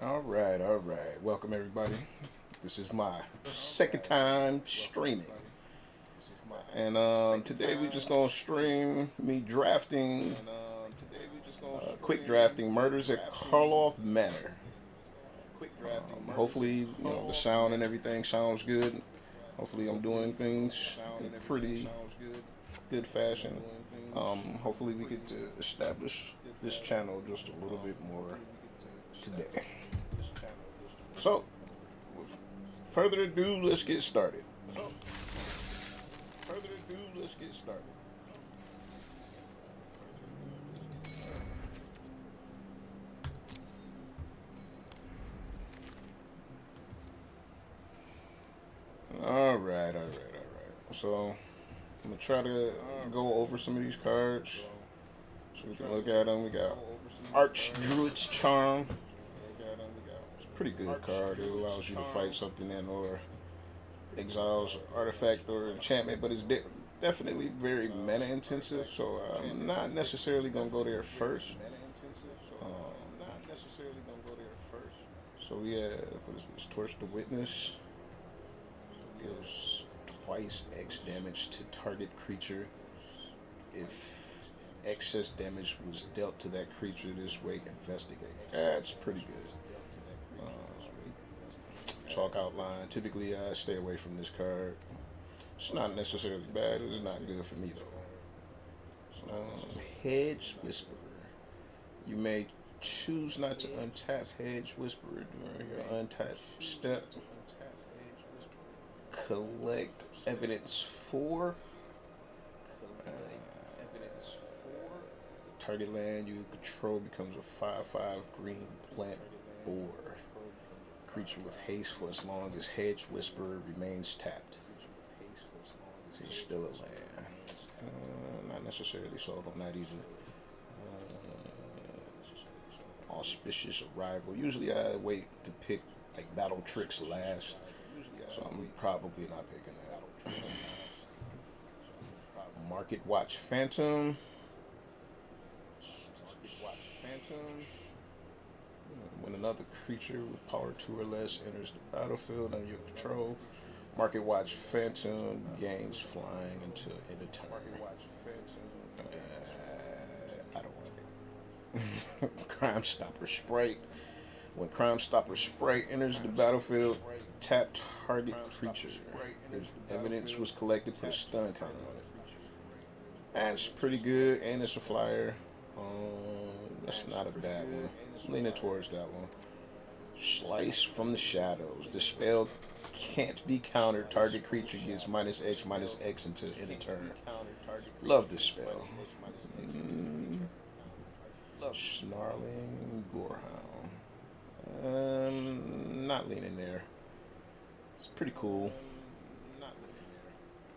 All right, all right. Welcome everybody. This is my second time streaming, and today we just gonna stream me drafting, quick drafting murders at Karlov Manor. Hopefully, the sound and everything sounds good. Hopefully, I'm doing things in pretty good fashion. Hopefully, we get to establish this channel just a little bit more today. So, with further ado, let's get started. All right, all right, all right. So, I'm gonna try to go over some of these cards so we can look at them. We got Arch Druid's Charm. It's a pretty good card. It allows you to fight something in or exiles artifact or enchantment, but it's definitely very mana intensive. So I'm not necessarily gonna go there first. So we have, what is this? Torch the Witness. Deals twice X damage to target creature. If excess damage was dealt to that creature this way, investigate. That's pretty good. Chalk outline. Typically, I stay away from this card. It's not necessarily bad. It's not good for me though. Hedge Whisperer. You may choose not to untap Hedge Whisperer during your untapped step. Collect evidence 4. Target land you control becomes a 5/5 green plant boar. Creature with haste for as long as Hedge Whisperer remains tapped. So you're still a land. Not necessarily sold on that either. Auspicious Arrival. Usually I wait to pick like Battle Tricks last. So I'm probably not picking that. Market Watch Phantom. When another creature with power 2 or less enters the battlefield under your control, Market Watch Phantom gains flying until end of turn. I don't want it. Crime Stopper Sprite. When Crime Stopper Sprite enters the battlefield, tap target creature. If evidence was collected, put a stun counter on it. That's pretty good, and it's a flyer. That's not a bad one. I'm leaning towards that one. Slice from the Shadows. The spell can't be countered. Target creature gets -X until end of turn. Love this spell. Snarling Gorehound. Not leaning there. It's pretty cool.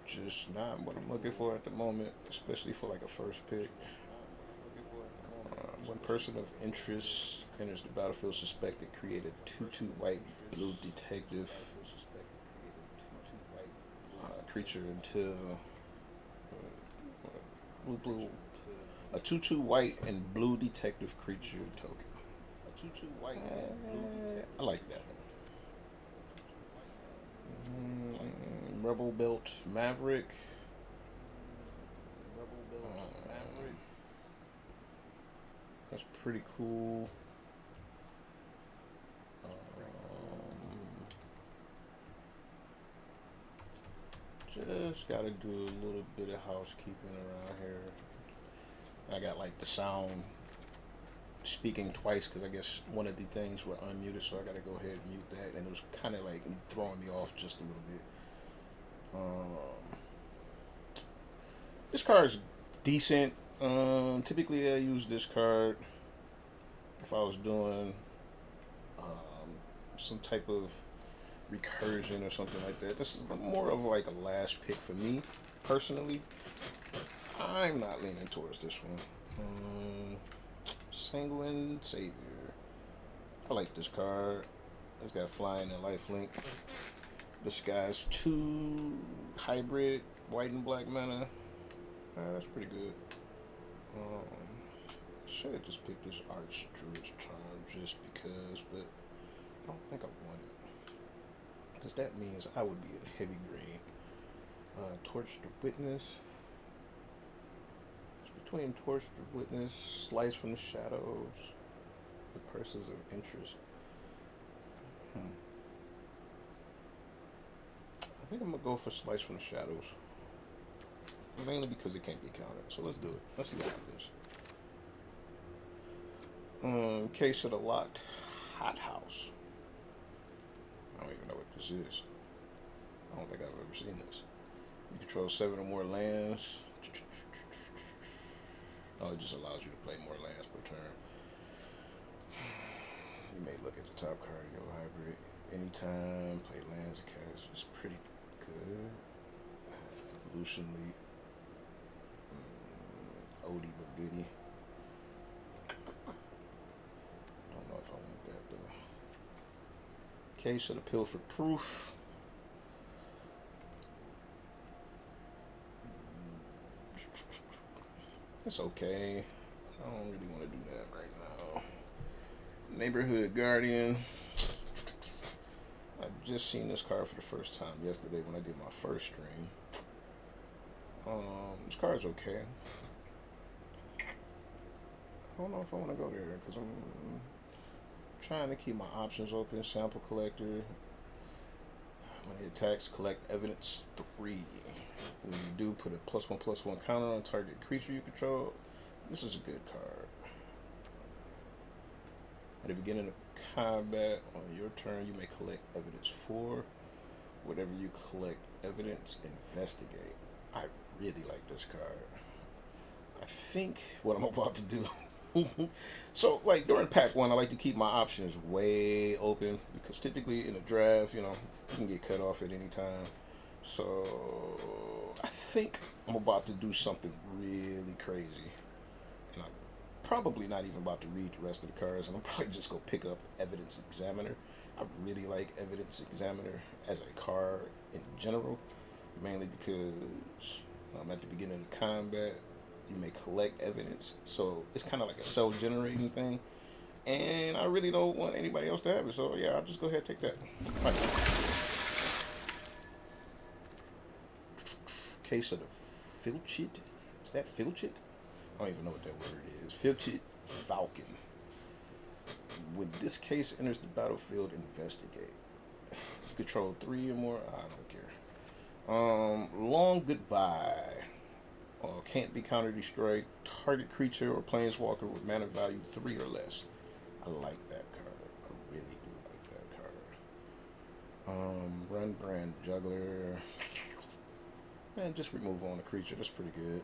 Just not what I'm looking for at the moment, especially for like a first pick. When person of interest enters the battlefield suspected, create a 2/2 white blue detective creature until blue a 2/2 white and blue detective creature token. I like that one. Rebel Belt Maverick. That's pretty cool. Just gotta do a little bit of housekeeping around here. I got like the sound speaking twice because I guess one of the things were unmuted, so I gotta go ahead and mute that, and it was kind of like throwing me off just a little bit. This card's decent. Typically I use this card if I was doing some type of recursion or something like that. This is more of like a last pick for me personally. I'm not leaning towards this one. Sanguine Savior. I like this card. It's got flying and lifelink. This guy's 2 hybrid white and black mana. That's pretty good. Should have just picked this Arch Druid's Charm just because, but I don't think I want it. Because that means I would be in heavy green. Torch the Witness. It's between Torch the Witness, Slice from the Shadows, and Persons of Interest. I think I'm going to go for Slice from the Shadows. Mainly because it can't be countered. So let's do it. Let's see what happens. Case of the Lot, Hot House. I don't even know what this is. I don't think I've ever seen this. You control 7 or more lands. Oh, it just allows you to play more lands per turn. You may look at the top card of your library anytime. Play lands and cast. It's pretty good. Evolution Leap. Oldie but goodie. Don't know if I want that though. Case of the Pilfered Proof. It's okay. I don't really want to do that right now. Neighborhood Guardian. I just seen this card for the first time yesterday when I did my first stream. This card's okay. I don't know if I want to go there because I'm trying to keep my options open. Sample Collector. When he attacks, collect evidence 3. When you do, put a +1/+1 counter on target creature you control. This is a good card. At the beginning of combat, on your turn, you may collect evidence 4. Whatever you collect evidence, investigate. I really like this card. I think what I'm about to do. So, like, during pack 1, I like to keep my options way open because typically in a draft, you can get cut off at any time. So, I think I'm about to do something really crazy. And I'm probably not even about to read the rest of the cards, and I'm probably just going to pick up Evidence Examiner. I really like Evidence Examiner as a card in general, mainly because at the beginning of the combat, you may collect evidence, so it's kind of like a self-generating thing, and I really don't want anybody else to have it, so yeah, I'll just go ahead and take that. Right. Case of the Filchid. Is that Filchid? I don't even know what that word is. Filchid Falcon. When this case enters the battlefield, investigate. You control 3 or more. I don't care. Long Goodbye. Can't be counter destroyed. Target creature or planeswalker with mana value 3 or less. I like that card. I really do like that card. Run Brand Juggler. And just remove on the creature. That's pretty good.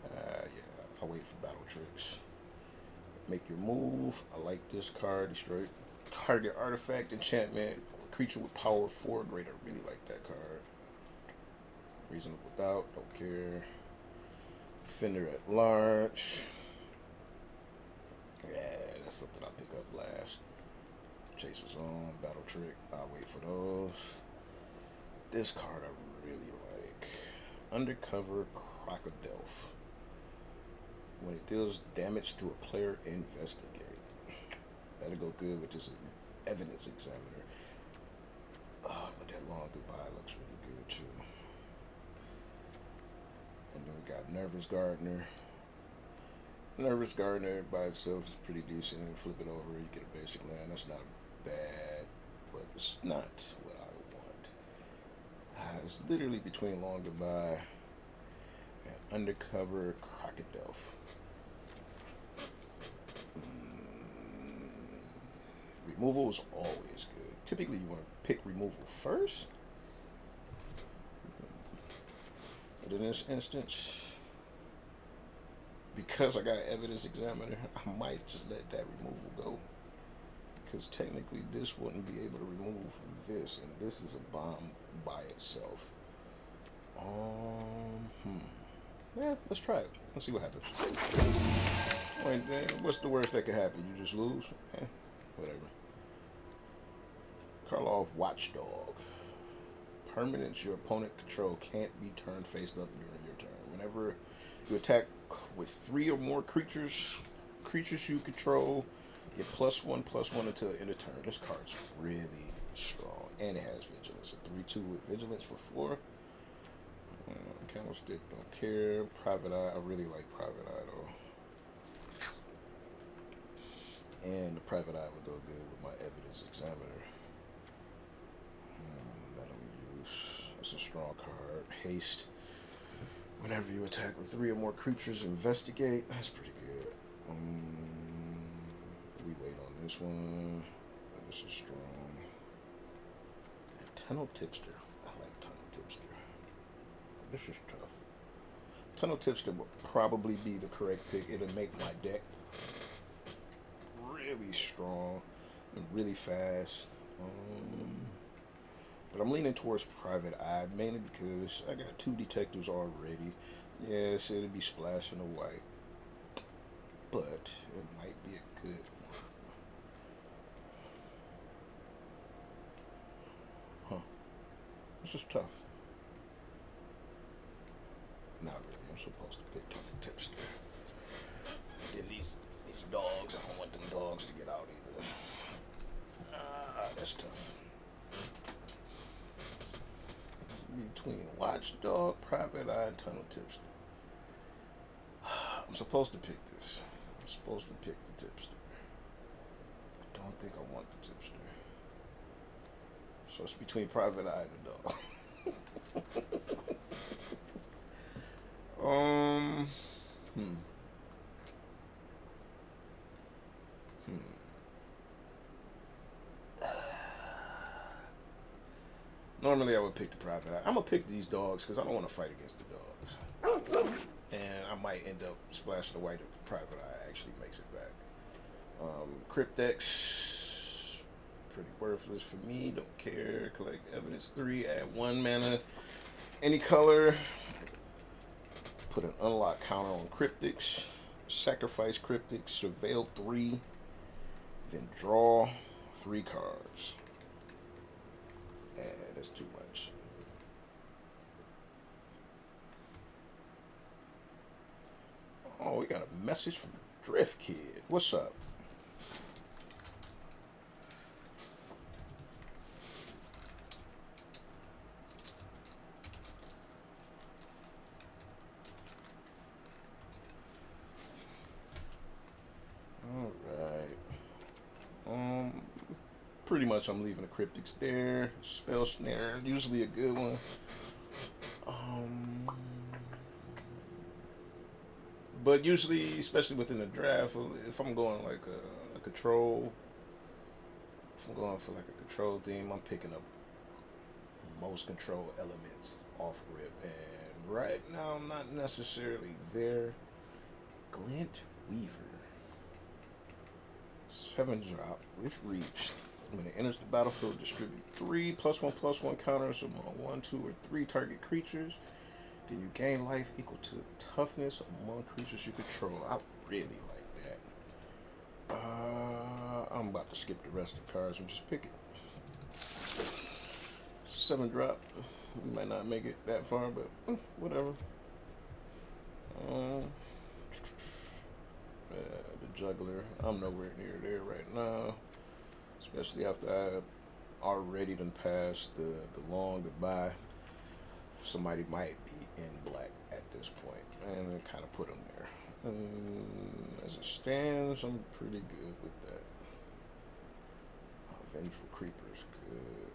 Yeah, I'll wait for Battle Tricks. Make your move. I like this card. Destroy target artifact, enchantment, creature with power 4 or greater. Really like that card. Reasonable Doubt, don't care. Defender at Large. Yeah, that's something I'll pick up last. Chaser's On, Battle Trick, I'll wait for those. This card I really like. Undercover Crocodile. When it deals damage to a player, investigate. That'll go good with this Evidence Examiner. But that Long Goodbye looks really good too. And then we got Nervous Gardener. Nervous Gardener by itself is pretty decent. Flip it over, you get a basic land. That's not bad, but it's not what I want. It's literally between Long Goodbye and Undercover Crocodile. Removal is always good. Typically, you want to pick removal first. But in this instance, because I got Evidence Examiner, I might just let that removal go. Because technically, this wouldn't be able to remove this, and this is a bomb by itself. Yeah, let's try it. Let's see what happens. What's the worst that could happen? You just lose? Whatever. Karlov Watchdog. Permanents your opponent control can't be turned face up during your turn. Whenever you attack with 3 or more creatures creatures you control get +1/+1 until the end of turn. This card's really strong, and it has vigilance. A 3/2 with vigilance for 4. Candlestick, don't care. Private Eye, I really like Private Eye though. And the Private Eye would go good with my Evidence Examiner. Metal Use, that's a strong card. Haste. Whenever you attack with 3 or more creatures, investigate. That's pretty good. We wait on this one. This is strong. And Tunnel Tipster. I like Tunnel Tipster. This is tough. Tunnel Tipster will probably be the correct pick. It'll make my deck really strong and really fast. But I'm leaning towards Private Eye, mainly because I got 2 detectives already. Yes, it'll be splashing the white, but it might be a good one. Huh. This is tough. Not really. I'm supposed to pick Tunnel Tipster. Then these dogs, I don't want them dogs to get out either. That's tough. Between Watchdog, Private Eye, and Tunnel Tipster. I'm supposed to pick this. I'm supposed to pick the Tipster. I don't think I want the Tipster. So it's between Private Eye and the dog. Normally I would pick the Private Eye. I'm going to pick these dogs because I don't want to fight against the dogs. And I might end up splashing the white if the Private Eye actually makes it back. Cryptex, pretty worthless for me. Don't care. Collect Evidence 3. Add 1 mana. Any color. Put an unlock counter on Cryptex. Sacrifice Cryptex. Surveil 3. Then draw 3 cards. That's too much. Oh, we got a message from Drift Kid. What's up? Alright. Pretty much I'm leaving the Cryptics there. Spell Snare, usually a good one. But usually, especially within the draft, if I'm going like a control, if I'm going for like a control theme, I'm picking up most control elements off rip. And right now, I'm not necessarily there. Glint Weaver. 7-drop with reach. When it enters the battlefield, distribute 3 +1/+1 counters among 1, 2, or 3 target creatures. Then you gain life equal to toughness among creatures you control. I really like that. I'm about to skip the rest of the cards and just pick it. 7-drop. We might not make it that far, but whatever. The Juggler. I'm nowhere near there right now. Especially after I already done passed the long goodbye. Somebody might be in black at this point, and it kind of put them there. As it stands, I'm pretty good with that. Vengeful Creeper's good.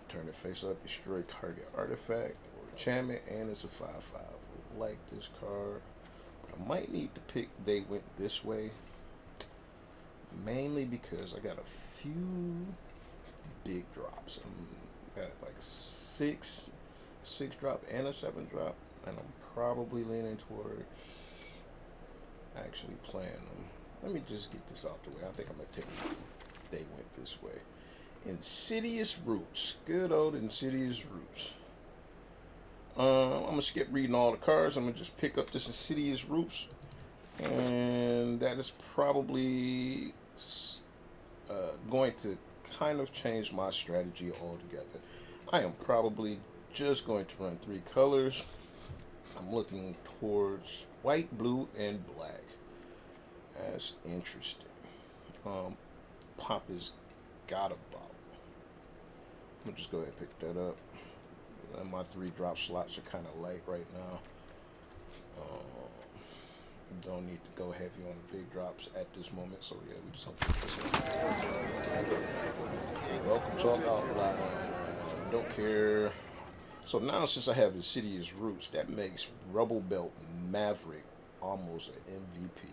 Turn it face up, destroy target artifact or enchantment, and it's a 5/5. Like this card, but I might need to pick They Went This Way. Mainly because I got a few big drops. I got like 6-drop and a 7-drop, and I'm probably leaning towards actually playing them. Let me just get this out the way. I think I'm gonna take They Went This Way. Insidious Roots, good old Insidious Roots. I'm gonna skip reading all the cards. I'm gonna just pick up this Insidious Roots. And that is probably going to kind of change my strategy altogether. I am probably just going to run 3 colors. I'm looking towards white, blue, and black. That's interesting. Pop is got about. I'm gonna just go ahead and pick that up. My 3-drop slots are kind of light right now. Don't need to go heavy on the big drops at this moment, so yeah, we just welcome to Out Loud. Don't care. So now, since I have Insidious Roots, that makes Rubble Belt Maverick almost an MVP.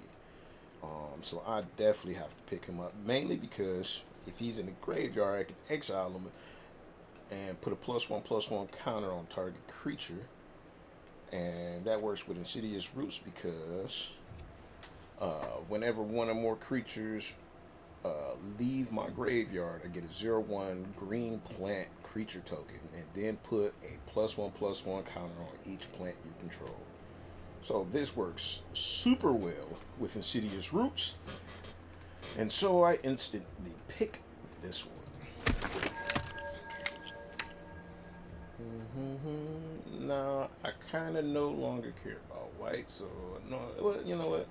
So I definitely have to pick him up, mainly because if he's in the graveyard, I can exile him and put a +1/+1 counter on target creature. And that works with Insidious Roots because whenever one or more creatures leave my graveyard, I get a 0/1 green plant creature token and then put a +1/+1 counter on each plant you control. So this works super well with Insidious Roots. And so I instantly pick this one. Now, I kind of no longer care about white, so no. Well, you know what?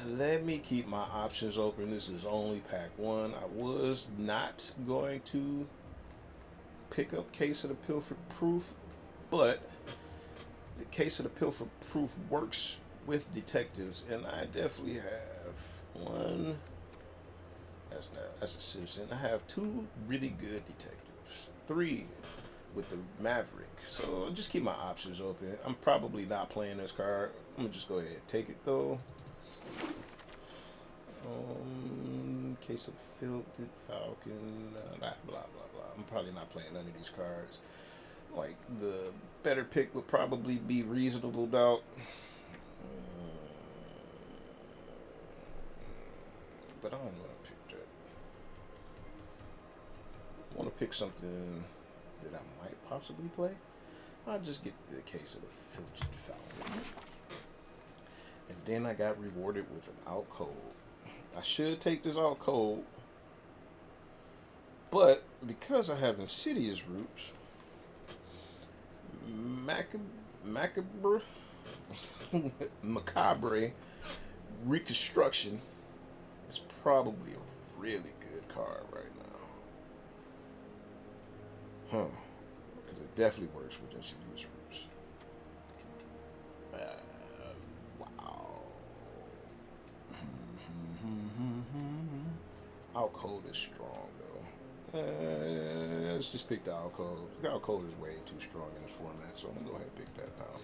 Let me keep my options open. This is only pack 1. I was not going to pick up Case of the Pilfer Proof, but the Case of the Pilfer Proof works with detectives, and I definitely have one. That's a citizen. I have 2 really good detectives. 3 with the Maverick. So just keep my options open. I'm probably not playing this card. I'm gonna just go ahead and take it though. Case of Filtered Falcon, blah blah blah. I'm probably not playing none of these cards. Like the better pick would probably be Reasonable Doubt. But I don't want to pick that. I want to pick something that I might possibly play. I'll just get the Case of the Filtered Falcon. And then I got rewarded with an out cold. I should take this out cold, but because I have Insidious Roots, Macabre Reconstruction is probably a really good card right now. Because it definitely works with Insidious Roots. Wow. Out cold is strong though. Let's just pick the out cold. The out cold is way too strong in this format, so I'm gonna go ahead and pick that now.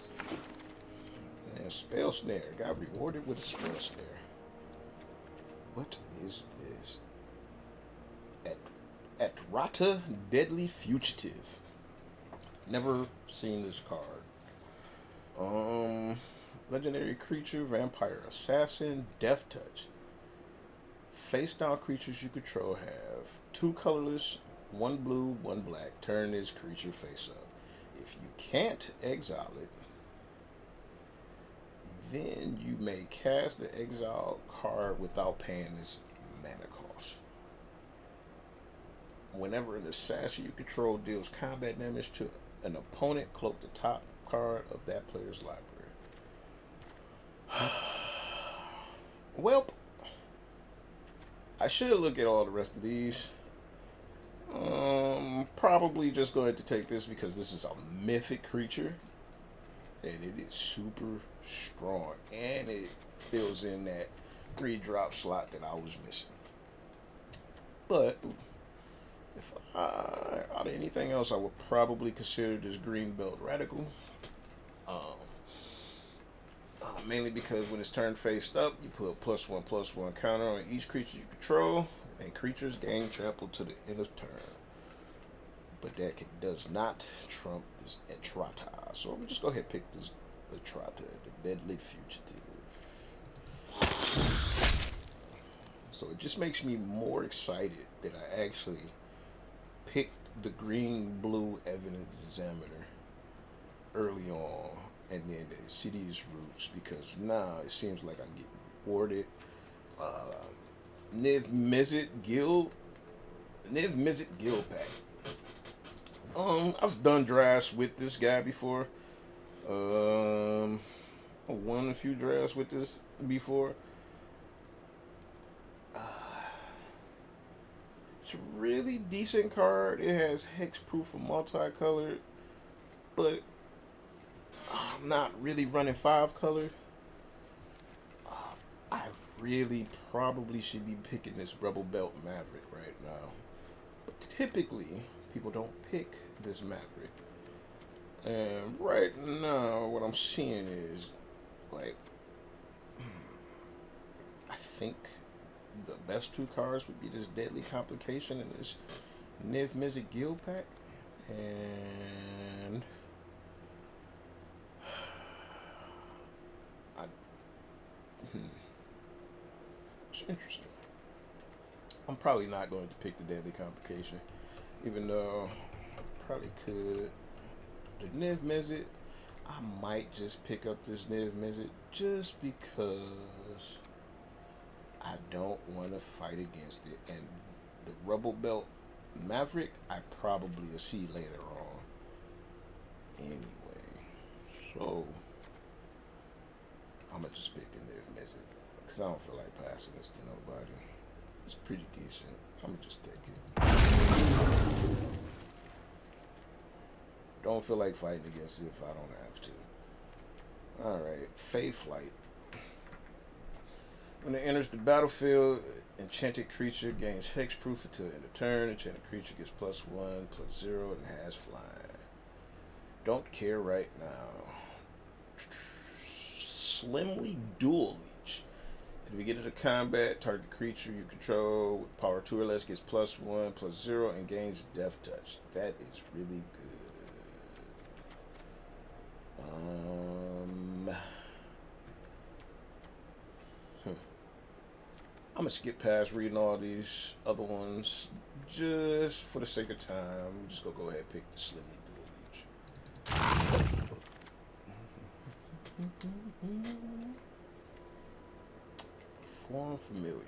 And Spell Snare. Got rewarded with a Spell Snare. What is this? Atrata Deadly Fugitive. Never seen this card. Legendary creature, vampire assassin, death touch. Face down creatures you control have 2 colorless, 1 blue, 1 black. Turn this creature face up. If you can't exile it, then you may cast the exile card without paying this mana cost. Whenever an assassin you control deals combat damage to an opponent, cloak the top card of that player's library. Well, I should look at all the rest of these. Probably just going to take this because this is a mythic creature. And it is super strong. And it fills in that 3-drop slot that I was missing. But if out of anything else, I would probably consider this Green Belt Radical. Mainly because when it's turned faced up, you put a +1/+1 counter on each creature you control, and creatures gain trample to the end of turn. But that does not trump this Atrata. So I'm gonna just go ahead and pick this Atrata, the Deadly Fugitive. So it just makes me more excited that I actually picked the green-blue Evidence Examiner early on, and then the Insidious Roots, because now it seems like I'm getting rewarded. Niv Mizzet Guild Pack. I've done drafts with this guy before. 1 a few drafts with this before. It's a really decent card. It has hexproof for multicolored, but I'm not really running 5-color. I really probably should be picking this Rebel Belt Maverick right now. But typically, people don't pick this Maverick. And right now, what I'm seeing is, like, I think the best 2 cards would be this Deadly Complication and this Niv Mizzet Guild Pack. And it's interesting. I'm probably not going to pick the Deadly Complication, even though I probably could. The Niv Mizzet, I might just pick up this Niv Mizzet just because I don't want to fight against it. And the Rebel Belt Maverick, I probably will see later on. Anyway, so I'm going to just pick the Niv Mizzet because I don't feel like passing this to nobody. It's pretty decent. I'm going to just take it. Don't feel like fighting against it if I don't have to. Alright, Fae Flight. When it enters the battlefield, enchanted creature gains hexproof until end of turn. Enchanted creature gets +1/+0 and has flying. Don't care right now. Slimly Dual Leech. At the beginning of combat, target creature you control with power 2 or less gets +1/+0 and gains Death Touch. That is really good. I'm gonna skip past reading all these other ones just for the sake of time. I'm just gonna go ahead and pick the Slimly Dual Leech. Form Familiar.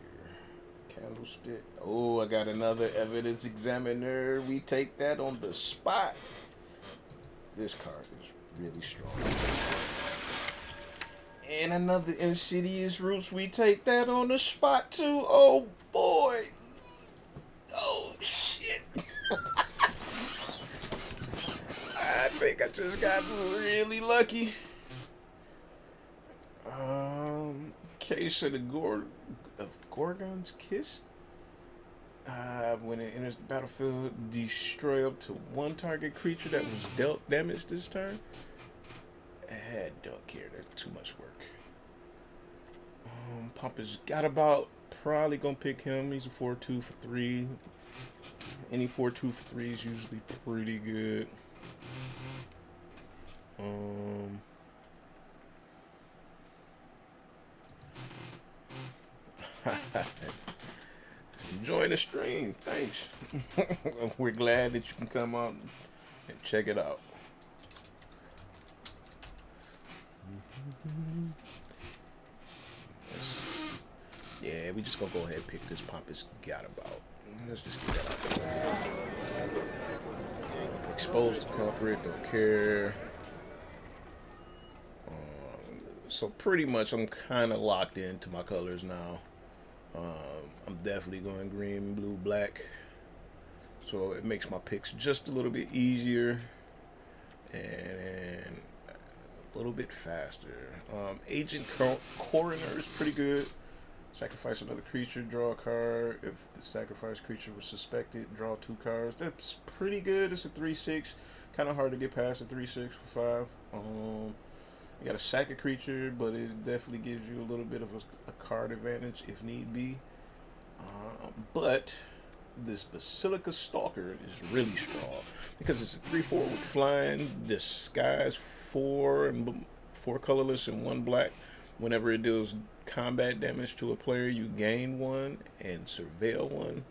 Candlestick. Oh, I got another Evidence Examiner. We take that on the spot. This card is really strong. And another Insidious Roots. We take that on the spot too. Oh boy. Oh shit. I think I just got really lucky. Case of the Gorgon's Kiss. When it enters the battlefield, destroy up to 1 target creature that was dealt damage this turn. I don't care. That's too much work. Pompous got about. Probably gonna pick him. He's a 4/2 for 3. Any 4/2 for 3 is usually pretty good. Enjoying the stream. Thanks. We're glad that you can come out and check it out. Yeah, we just gonna go ahead and pick this Pompous Got About. Let's just get that out there. Expose the culprit, don't care. So pretty much I'm kind of locked into my colors now. I'm definitely going green, blue, black. So it makes my picks just a little bit easier and a little bit faster. Agent Coroner is pretty good. Sacrifice another creature, draw a card. If the sacrificed creature was suspected, draw 2 cards. That's pretty good. It's a 3/6. Kind of hard to get past a 3/6 for 5. You got to sack a creature, but it definitely gives you a little bit of a card advantage if need be. But this Basilica Stalker is really strong because it's a 3/4 with flying, disguise 4 colorless and 1 black. Whenever it deals combat damage to a player, you gain 1 and surveil 1,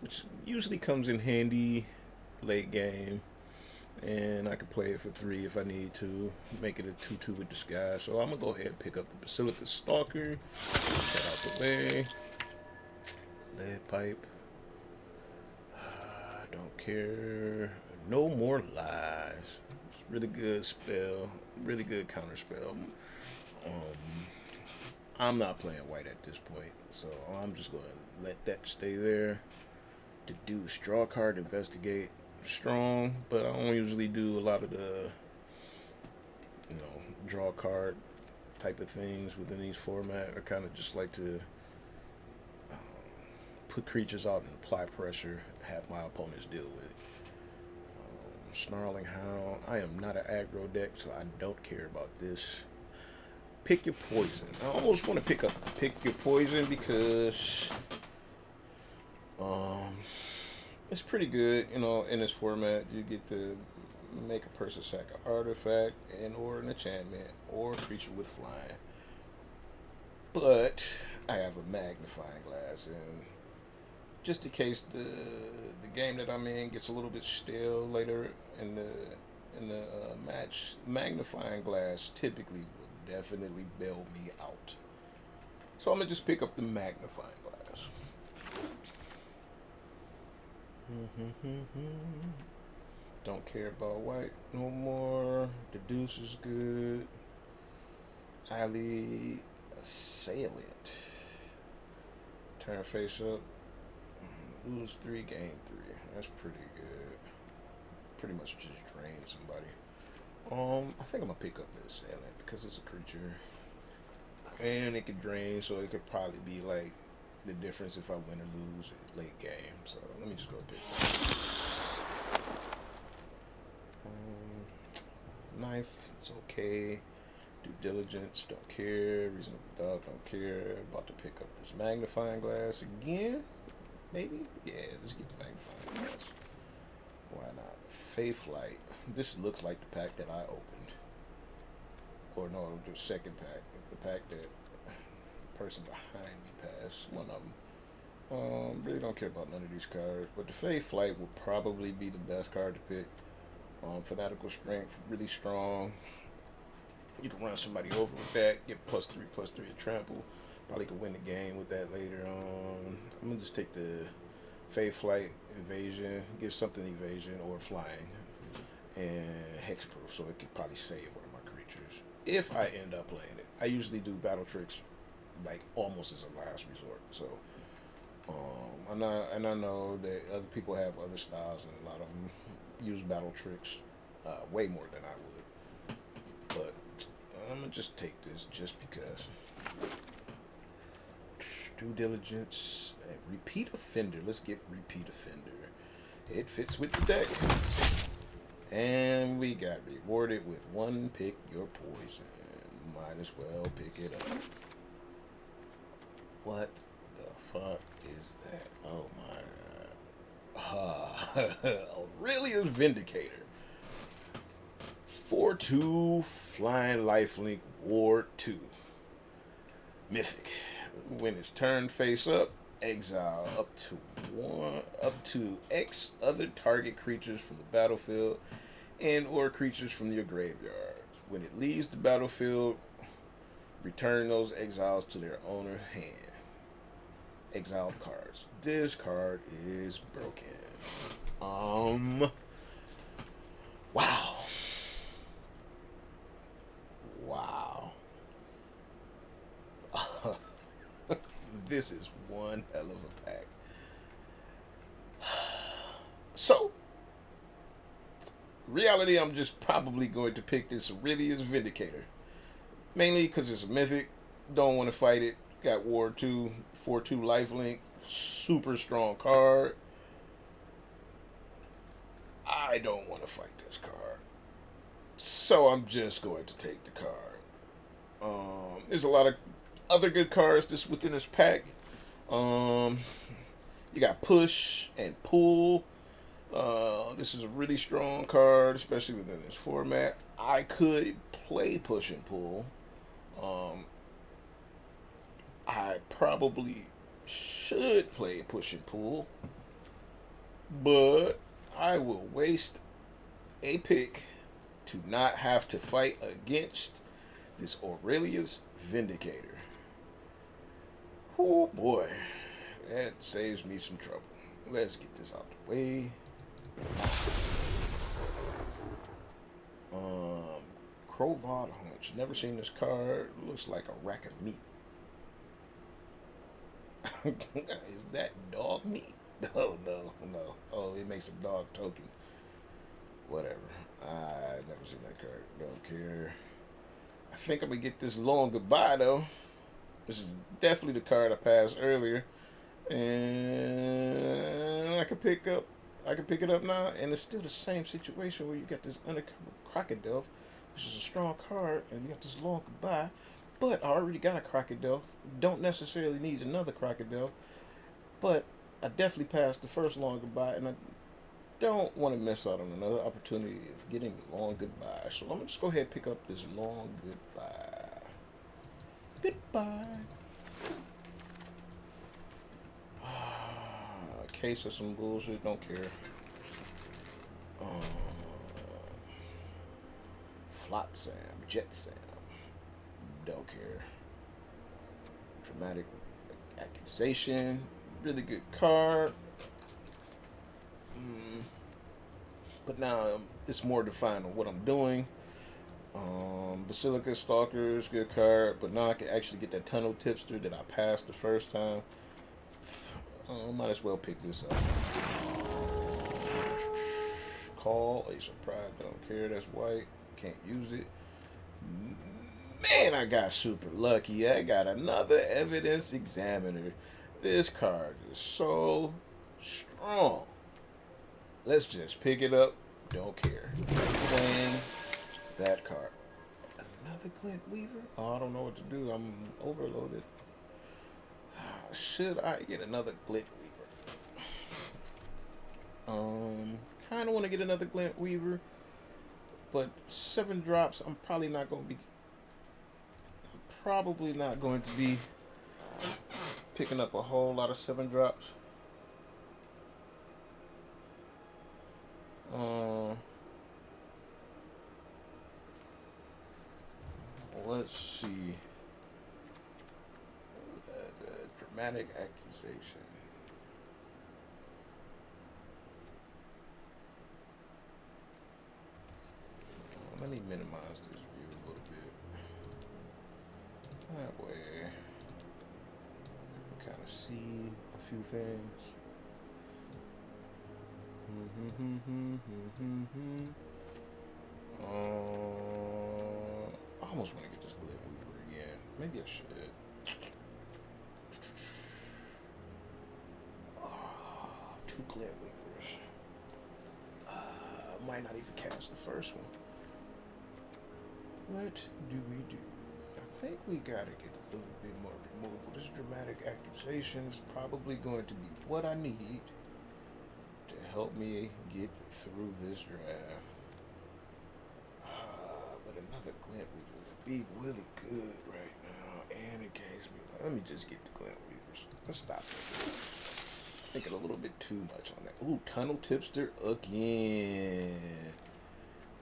which usually comes in handy late game. And I can play it for 3 if I need to, make it a 2/2 with disguise. So I'm gonna go ahead and pick up the Basilica Stalker. Get out the way. Lead Pipe. Don't care. No More Lies. It's really good spell. Really good counter spell. I'm not playing white at this point, so I'm just going to let that stay there. Deduce, draw a card, investigate. Strong, but I don't usually do a lot of the, draw a card type of things within these format. I kind of just like to put creatures out and apply pressure, have my opponents deal with it. Snarling Hound. I am not an aggro deck, so I don't care about this. Pick your poison. I almost want to pick your poison because it's pretty good, in this format. You get to make a person sack an artifact and or an enchantment or a creature with flying. But I have a magnifying glass, and just in case the game that I'm in gets a little bit stale later in the match, magnifying glass typically will definitely bail me out. So I'm gonna just pick up the magnifying glass. Don't care about white no more. Deduce is good. Highly Assailant. Turn face up. Lose 3, gain 3. That's pretty good. Pretty much just drain somebody. I think I'm gonna pick up the Assailant because it's a creature. And it could drain, so it could probably be like the difference if I win or lose at late game. So let me just go pick that. Knife, it's okay. Due diligence, don't care. Reasonable doubt, don't care. About to pick up this magnifying glass again. Maybe? Yeah, let's get the magnifying glass. Why not? Faith Light. This looks like the pack that I opened. Or no, the second pack. The pack that the person behind me passed. One of them. Really don't care about none of these cards. But the Faith Light will probably be the best card to pick. Fanatical Strength, really strong. You can run somebody over with that. Get +3/+3 to trample. Probably could win the game with that later on. I'm going to just take the Faith Flight evasion. Give something evasion or flying. And hexproof, so it could probably save one of my creatures. If I end up playing it. I usually do battle tricks like almost as a last resort. So, and I know that other people have other styles, and a lot of them use battle tricks way more than I would. But I'm going to just take this just because. Due diligence and repeat offender. Let's get repeat offender. It fits with the deck. And we got rewarded with 1 pick your poison. Might as well pick it up. What the fuck is that? Oh my god. Aurelia's Vindicator. 4/2 flying lifelink ward 2. Mythic. When it's turned face up, exile up to X other target creatures from the battlefield and or creatures from your graveyard. When it leaves the battlefield, return those exiles to their owner's hand. Exiled cards. This card is broken. Wow. Wow. This is one hell of a pack. So, reality, I'm just probably going to pick this Aurelia's Vindicator. Mainly because it's a mythic. Don't want to fight it. Got Ward 2, 4/2 lifelink. Super strong card. I don't want to fight this card. So I'm just going to take the card. There's a lot of other good cards just within this pack. You got Push and Pull. This is a really strong card, especially within this format. I could play Push and Pull. I probably should play Push and Pull, but I will waste a pick to not have to fight against this Aurelia's Vindicator. Oh boy, that saves me some trouble. Let's get this out the way. Karlov Hunch. Never seen this card. Looks like a rack of meat. Is that dog meat? Oh, no. Oh, it makes a dog token. Whatever. I never seen that card. Don't care. I think I'm going to get this long goodbye, though. This is definitely the card I passed earlier. And I can pick it up now, and it's still the same situation where you got this undercover crocodile, which is a strong card, and you got this long goodbye. But I already got a crocodile. Don't necessarily need another crocodile. But I definitely passed the first long goodbye, and I don't want to miss out on another opportunity of getting a long goodbye. So I'm going to just go ahead and pick up this long goodbye. Goodbye. Case of some bullshit, don't care. Flotsam, Jetsam, don't care. Dramatic accusation, really good card. But now it's more defined on what I'm doing. Basilica Stalkers, good card, but now I can actually get that Tunnel Tipster that I passed the first time. Might as well pick this up. Call, Ace of Pride, don't care, that's white, can't use it. Man, I got super lucky. I got another Evidence Examiner. This card is so strong. Let's just pick it up, don't care. Playing that card. Another Glint Weaver? Oh, I don't know what to do, I'm overloaded. Should I get another Glint Weaver? Kind of want to get another Glint Weaver, but 7 drops. I'm probably not going to be picking up a whole lot of 7 drops. Let's see. Dramatic accusation. Let me minimize this view a little bit. That way I can kind of see a few things. I almost want to get this Glint Weaver again. Maybe I should. Two Glint Weavers. Might not even cast the first one. What do we do? I think we gotta get a little bit more removal. This Dramatic Accusation is probably going to be what I need to help me get through this draft. But another Glint Weaver would be really good right now. And it gives me. Let me just get the Glint Weavers. Let's stop it. Thinking a little bit too much on that. Ooh, Tunnel Tipster again.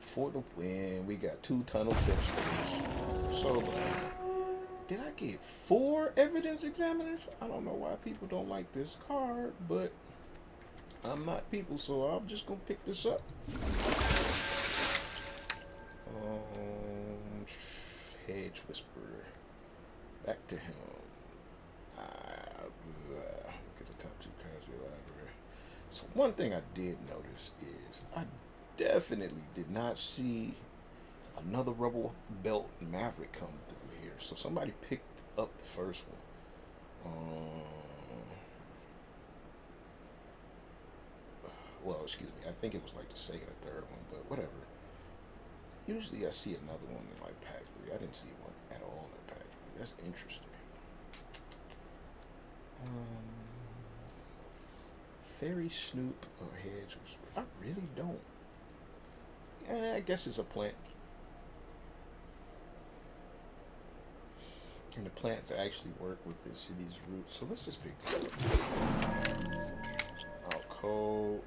For the win. We got 2 Tunnel Tipsters. So, did I get 4 Evidence Examiners? I don't know why people don't like this card, but I'm not people, so I'm just gonna pick this up. Hedge Whisperer. Back to him. Look at the top 2 cards of your library. So one thing I did notice is I definitely did not see another Rubble Belt Maverick come through here. So somebody picked up the first one. Well, excuse me. I think it was like the second or third one, but whatever. Usually I see another one in like pack 3. I didn't see one at all in pack 3. That's interesting. Fairy Snoop or Hedge Whisperer? I really don't. I guess it's a plant. And the plants actually work with the city's roots. So let's just pick this up. Out cold.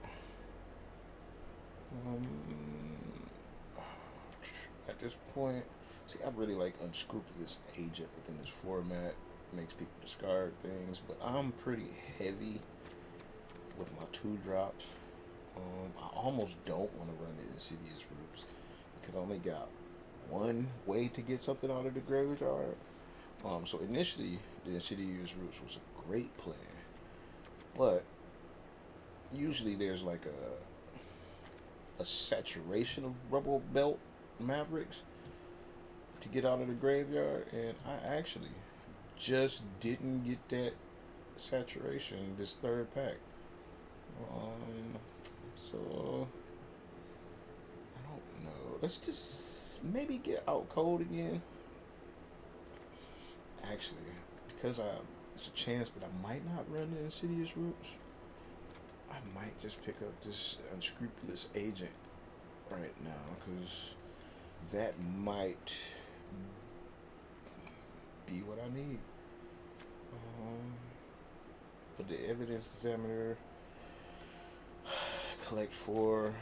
At this point, see, I really like Unscrupulous Agent within this format. It makes people discard things, but I'm pretty heavy with my 2 drops. I almost don't want to run the Insidious Roots because I only got one way to get something out of the graveyard. So initially, the Insidious Roots was a great plan, but usually there's like a saturation of Rubble Belt Mavericks to get out of the graveyard, and I actually just didn't get that saturation this third pack. So I don't know. Let's just maybe get out cold again. Actually, because it's a chance that I might not run the Insidious Roots. I might just pick up this Unscrupulous Agent right now, because that might be what I need. But the Evidence Examiner, collect 4, and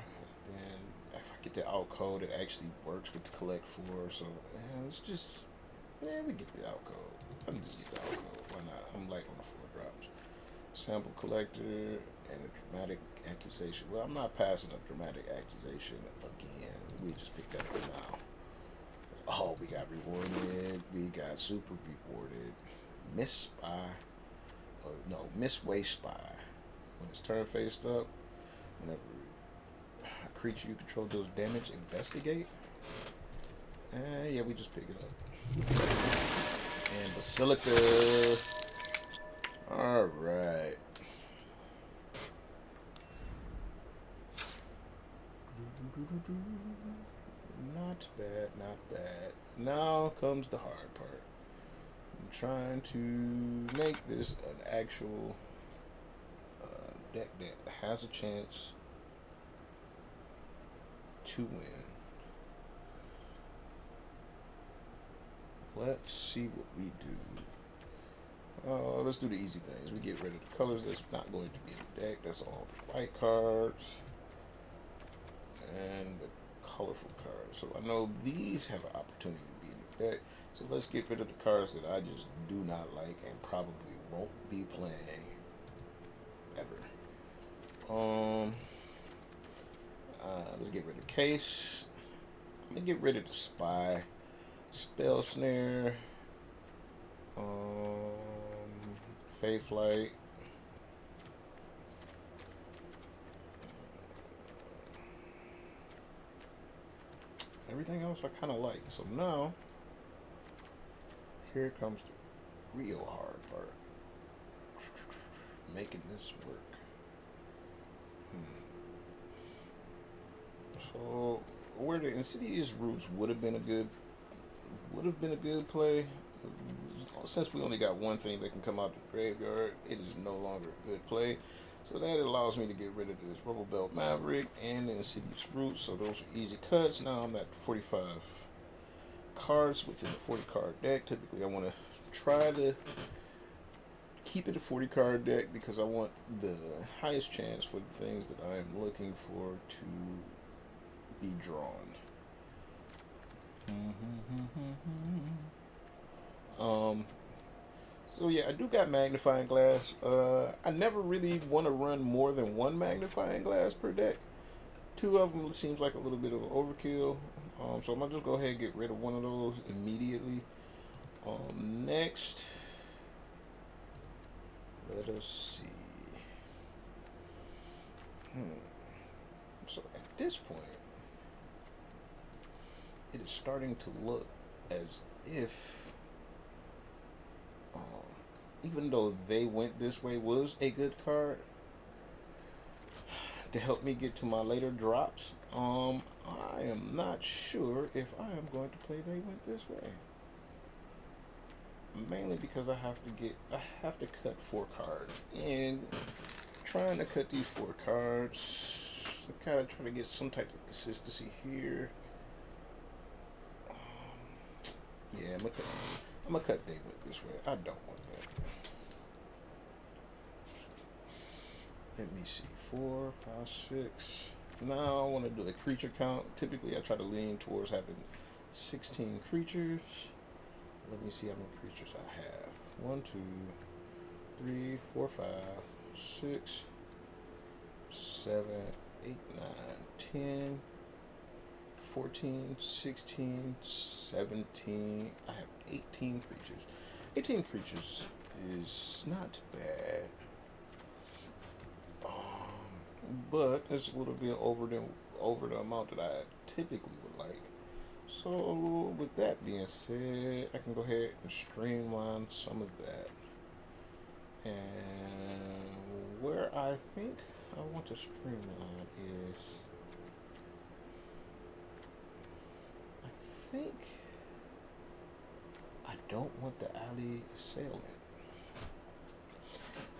if I get the out code, it actually works with the collect 4. So let's just, we get the out code. Let me just get the out code. Why not? I'm light on the 4 drops. Sample Collector and a Dramatic Accusation. Well, I'm not passing a Dramatic Accusation again. We just picked that up now. Oh, we got rewarded. We got super rewarded. Miss Spy. Miss Waste Spy. When it's turn faced up, whenever a creature you control deals damage, investigate. Yeah, we just pick it up. And Basilica. Alright. Not bad, not bad. Now comes the hard part. I'm trying to make this an actual deck that has a chance to win. Let's see what we do. Let's do the easy things. We get rid of the colors that's not going to be in the deck. That's all the white cards and the colorful cards. So I know these have an opportunity to be in the deck. So let's get rid of the cards that I just do not like and probably won't be playing ever. Let's get rid of Case. I'm gonna get rid of the Spy, Spell Snare, Fade Flight. Everything else I kind of like. So now, here comes the real hard part. Making this work. So, where the Insidious Roots would have been a good play. Since we only got one thing that can come out the graveyard, it is no longer a good play. So that allows me to get rid of this Rubble Belt Maverick and the Insidious Roots. So those are easy cuts. Now I'm at 45 cards within a 40 card deck. Typically I want to try to keep it a 40 card deck because I want the highest chance for the things that I am looking for to be drawn. So yeah, I do got magnifying glass. I never really want to run more than one magnifying glass per deck. 2 of them seems like a little bit of an overkill. So I'm gonna just go ahead and get rid of one of those immediately. Next, let us see. So at this point, it is starting to look as if, even though They Went This Way was a good card to help me get to my later drops, I am not sure if I am going to play They Went This Way. Mainly because I have to cut 4 cards, and trying to cut these 4 cards, I'm kind of trying to get some type of consistency here. Yeah, I'm gonna cut They Went This Way. I don't want that. Let me see, 4, 5, 6. Now I want to do a creature count. Typically I try to lean towards having 16 creatures. Let me see how many creatures I have. 1, 2, 3, 4, 5, 6, 7, 8, 9, 10, 14, 16, 17. I have 18 creatures. 18 creatures is not bad. But it's a little bit over the amount that I typically would like. So with that being said, I can go ahead and streamline some of that. And where I think I want to streamline is, I think I don't want the alley assailant,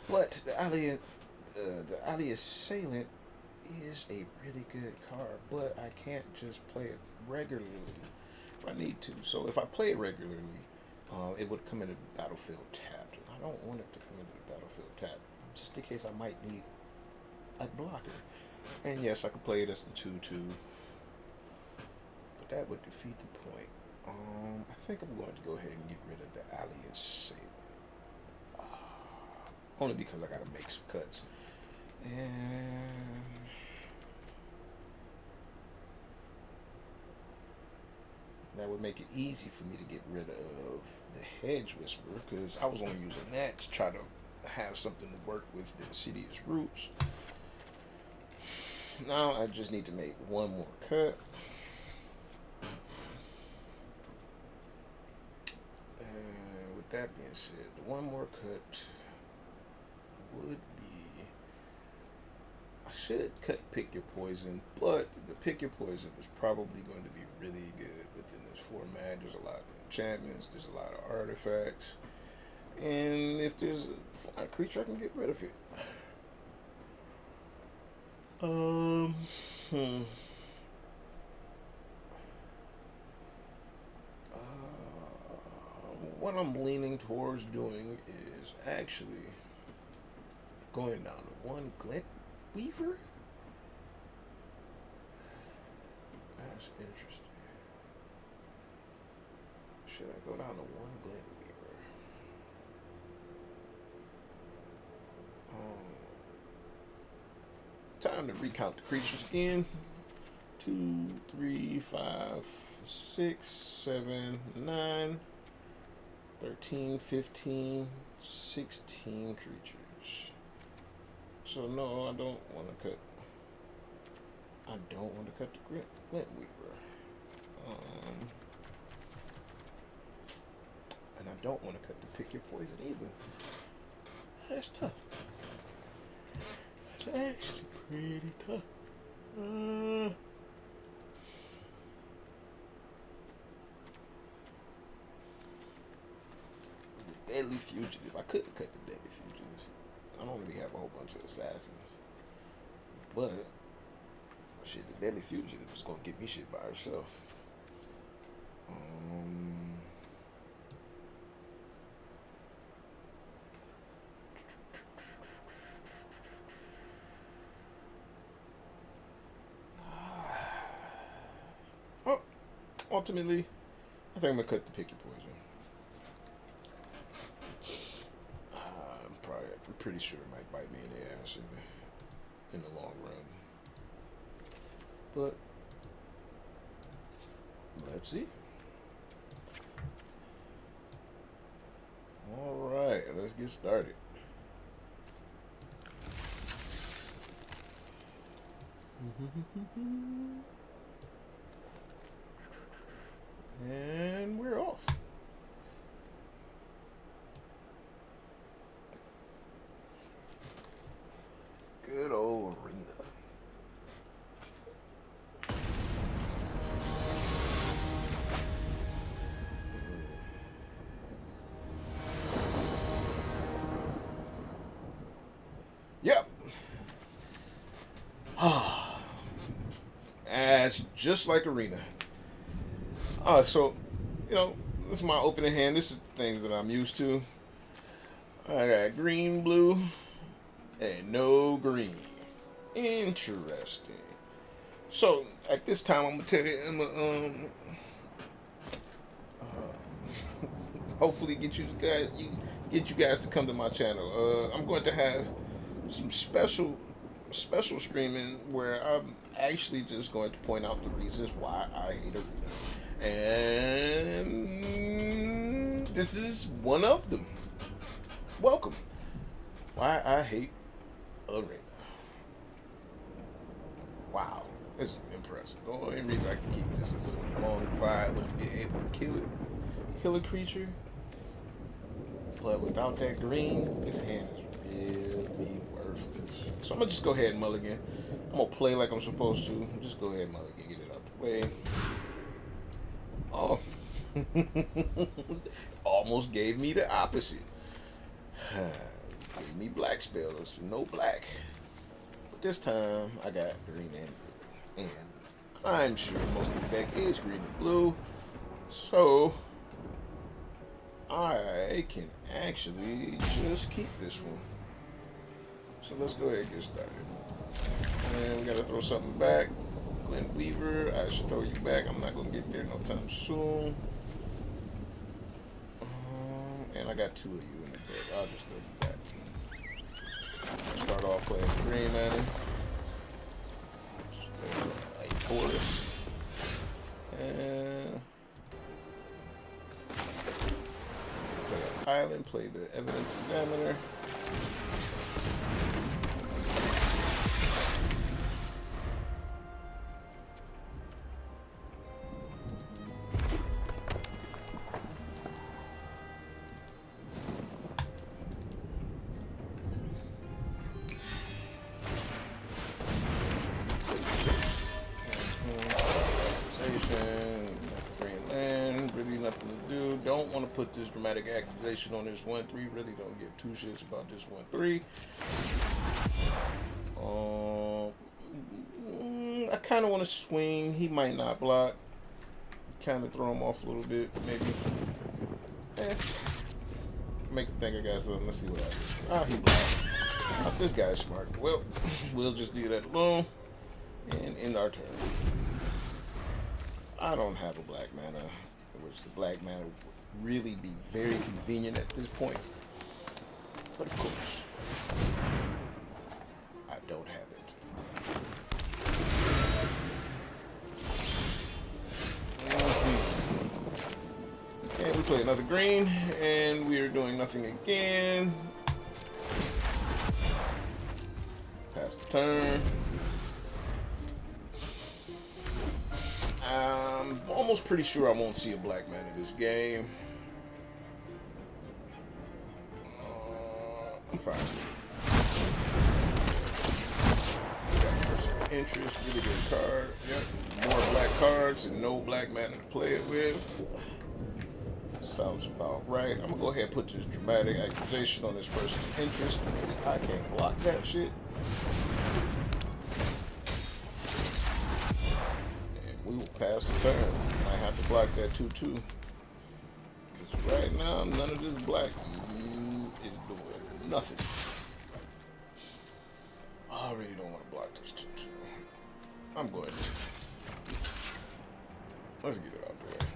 but the alley assailant is a really good card, but I can't just play it regularly if I need to. So if I play it regularly, it would come into the battlefield tapped. I don't want it to come into the battlefield tapped, just in case I might need a blocker. And yes, I could play it as the 2/2, but that would defeat the point. I think I'm going to go ahead and get rid of the alley assailant, only because I gotta make some cuts. And that would make it easy for me to get rid of the Hedge Whisperer, because I was only using that to try to have something to work with the Insidious Roots. Now I just need to make one more cut. And with that being said, the one more cut would be, I should cut Pick Your Poison, but the Pick Your Poison is probably going to be really good within this format. There's a lot of enchantments, there's a lot of artifacts, and if there's a flying creature, I can get rid of it. What I'm leaning towards doing is actually going down to one Glint Weaver. That's interesting. Should I go down to one Glint Weaver? Time to recount the creatures again. 2, 3, 5, 6, 7, 9, 13, 15, 16 creatures. So no, I don't want to cut. I don't want to cut the Glint Weaver. And I don't want to cut the Pick Your Poison either. That's tough. That's actually pretty tough. Deadly Fugitive. I couldn't cut the Deadly Fugitive. I don't really have a whole bunch of assassins. But shit, the Deadly Fugitive is gonna get me shit by herself. Well, ultimately, I think I'm gonna cut the Pick Your Poison. I'm pretty sure it might bite me in the ass in the long run. But let's see. All right, let's get started. And we're off. Good old Arena. Yep. As just like Arena. So, this is my opening hand. This is the things that I'm used to. I got green, blue, and no green. Interesting. So, at this time, I'm going to tell you, hopefully get you guys to come to my channel. I'm going to have some special special streaming where I'm actually just going to point out the reasons why I hate Arena. And this is one of them. Welcome. Why I hate Arena. Wow. This is impressive. The only reason I can keep this is for a long fight was be able to kill a creature. But without that green, this hand is really worthless. So I'm gonna just go ahead and mulligan. I'm gonna play like I'm supposed to. Just go ahead and mulligan, get it out the way. Oh. Almost gave me the opposite. Gave me black spells, no black. But this time I got green and blue. And I'm sure most of the deck is green and blue. So I can actually just keep this one. So let's go ahead and get started. And we gotta throw something back. Glenn Weaver, I should throw you back. I'm not gonna get there no time soon. And I got two of you in the deck. I'll just throw you back. Start off playing green Manor. A forest. And play an island, play the evidence examiner. Don't want to put this dramatic activation on this 1-3. Really don't give two shits about this 1-3. I kind of want to swing. He might not block. Kind of throw him off a little bit, maybe. Make him think I got something. Let's see what happens. Ah, he blocked. Oh, this guy's smart. Well, we'll just do that alone and end our turn. I don't have a black mana, which the black mana would really be very convenient at this point. But of course, I don't have it. And we play another green, and we are doing nothing again. Pass the turn. I'm almost pretty sure I won't see a black man in this game. I'm fine. Interest, really good card. Yep. More black cards and no black mana to play it with. Sounds about right. I'm gonna go ahead and put this dramatic accusation on this person's interest because I can't block that shit. We will pass the turn. Might have to block that 2/2. Because right now, none of this black is doing nothing. I really don't want to block this 2/2. I'm going to. Let's get it out there.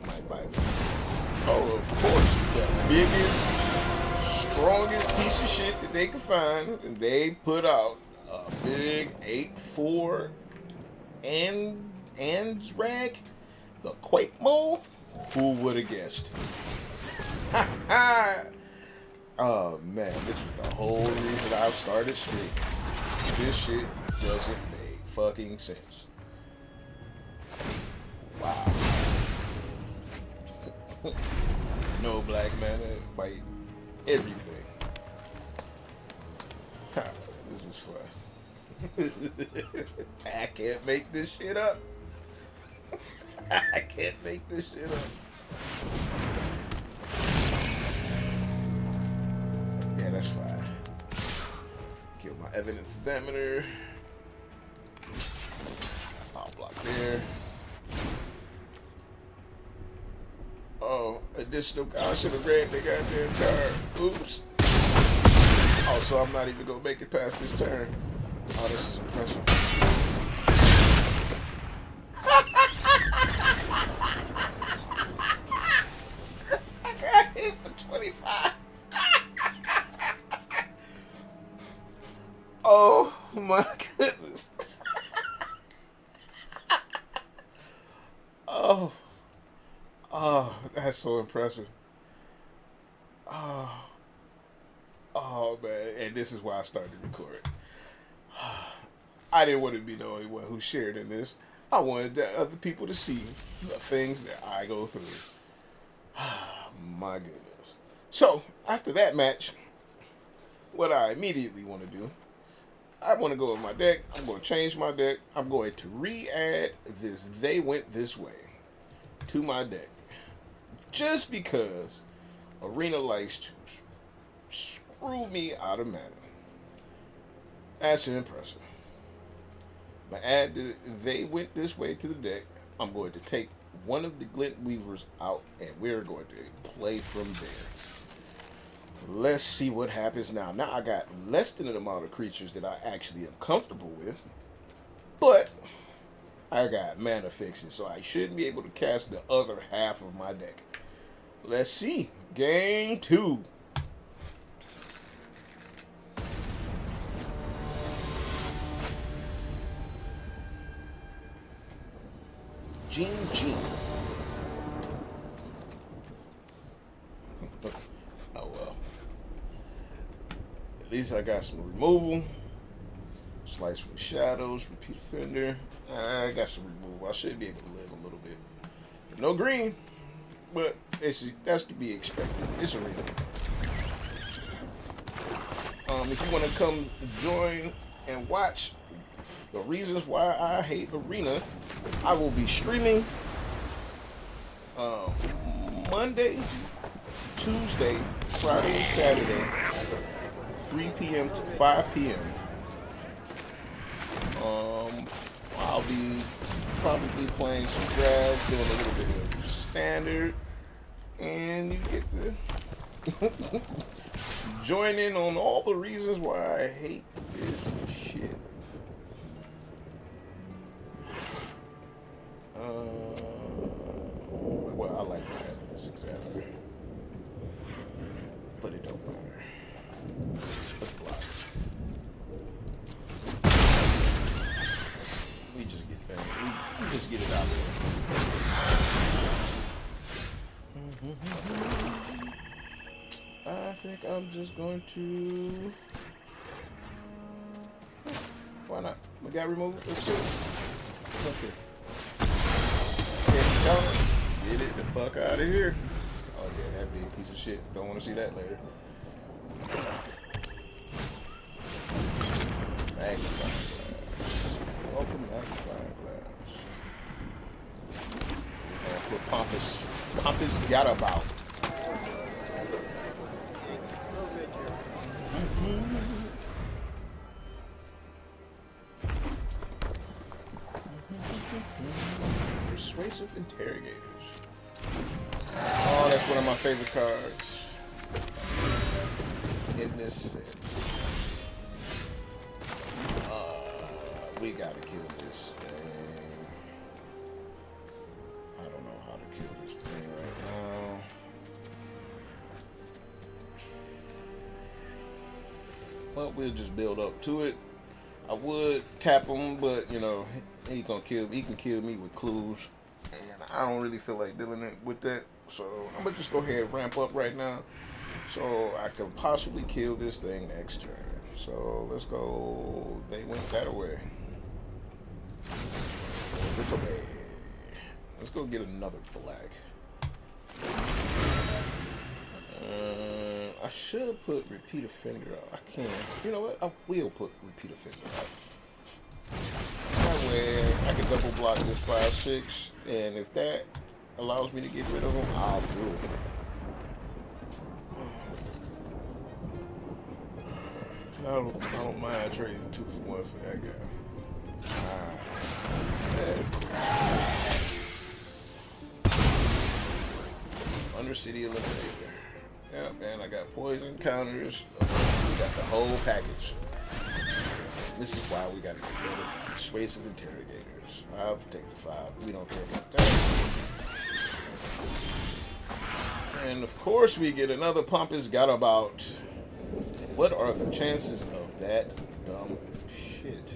Might buy me. Oh, of course. The biggest, strongest piece of shit that they could find, and they put out a big 8/4 and rag, the Quake Mole. Who would have guessed? Oh man, this was the whole reason I started streaming. This shit doesn't make fucking sense. Wow. No black mana, fight everything. This is fun. I can't make this shit up. I can't make this shit up. Yeah, that's fine. Kill my evidence examiner. I'll block there. Oh, additional. I should have read the goddamn card. Oops. Oh, so I'm not even gonna make it past this turn. Oh, this is impressive. I got hit for 25. Oh, oh, that's so impressive. Oh, oh man, and this is why I started recording. I didn't want to be the only one who shared in this. I wanted other people to see the things that I go through. My goodness. So, after that match, what I immediately want to do, I want to go with my deck. I'm going to change my deck. I'm going to re-add this They Went This Way to my deck. Just because Arena likes to screw me out of mana. That's impressive. But add the They Went This Way to the deck. I'm going to take one of the Glint Weavers out, and we're going to play from there. Let's see what happens now. Now I got less than an amount of creatures that I actually am comfortable with, but I got mana fixing, so I should be able to cast the other half of my deck. Let's see. Game 2. Gene. Oh well. At least I got some removal. Slice from the shadows, repeat offender. I got some removal. I should be able to live a little bit. No green, but that's to be expected. It's Arena. If you want to come join and watch the reasons why I hate Arena, I will be streaming Monday, Tuesday, Friday, and Saturday, 3 p.m. to 5 p.m. I'll be probably playing some drafts, doing a little bit of standard, and you get to join in on all the reasons why I hate this shit. Well, I like having this examiner, but it don't matter. Let's block. We just get things. We just get it out there. I think I'm just going to. Why not? We got removed. Let's do it. Okay. Get it the fuck out of here. Oh yeah, that big piece of shit. Don't want to see that later. Magnifying glass. Welcome magnifying glass. Put Pompous Yadabout. Persuasive Interrogators. Oh, that's one of my favorite cards in this set. We gotta kill this thing. I don't know how to kill this thing right now. Well, we'll just build up to it. I would tap him, but you know, he can kill me with clues. And I don't really feel like dealing with that. So I'm gonna just go ahead and ramp up right now, so I can possibly kill this thing next turn. So let's go. They went that away. This away. Let's go get another black. I should put repeat offender out. I can. You know what? I will put repeat offender out. That way I can double block this 5/6, and if that allows me to get rid of him, I'll do it. I don't mind trading 2 for 1 for that guy. Undercity Eliminator. Yep, and I got poison counters. We got the whole package. This is why we got to get rid of persuasive interrogators. I'll protect the 5. We don't care about that. And of course, we get another Pompous Gadabout. What are the chances of that dumb shit?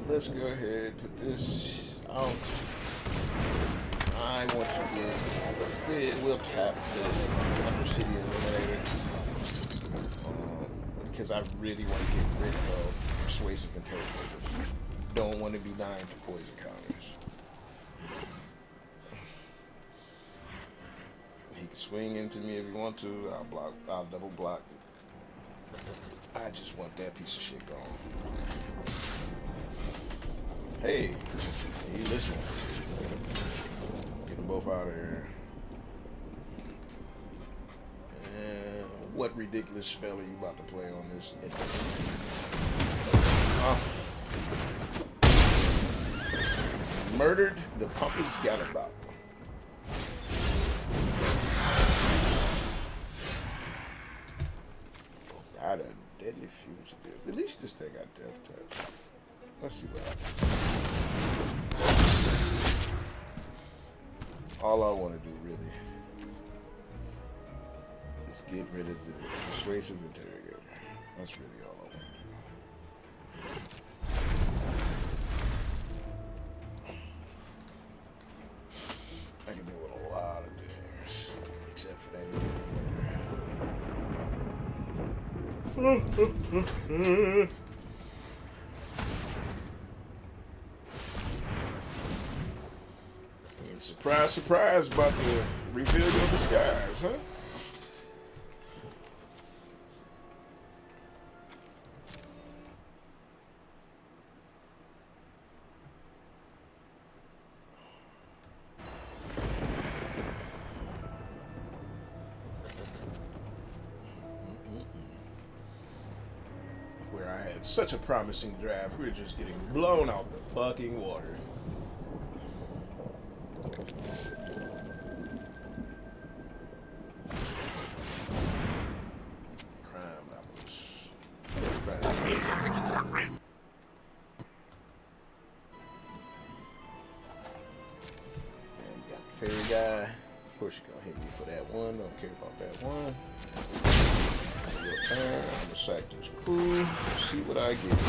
Let's go ahead and put this out. might want to get, we'll tap the Undercity Eliminator. Because I really want to get rid of persuasive interrogators. Don't want to be dying to poison counters. He can swing into me if he wants to. I'll block. I'll double block. I just want that piece of shit gone. Hey, you listen. Get them both out of here. And what ridiculous spell are you about to play on this? Murdered the Pumpers Gallop. Got a deadly fugitive. At least this thing got death touch. Let's see what happens. All I want to do really is get rid of the persuasive interrogator. That's really all I want to do. I can do with a lot of things, except for that interrogator. And surprise, surprise about the reveal your disguise, huh? Where I had such a promising draft, we were just getting blown out the fucking water. Crime novels. And we got the fairy guy. Of course, you're gonna hit me for that one. Don't care about that one. Your turn. I'm gonna sack this clue. See what I get.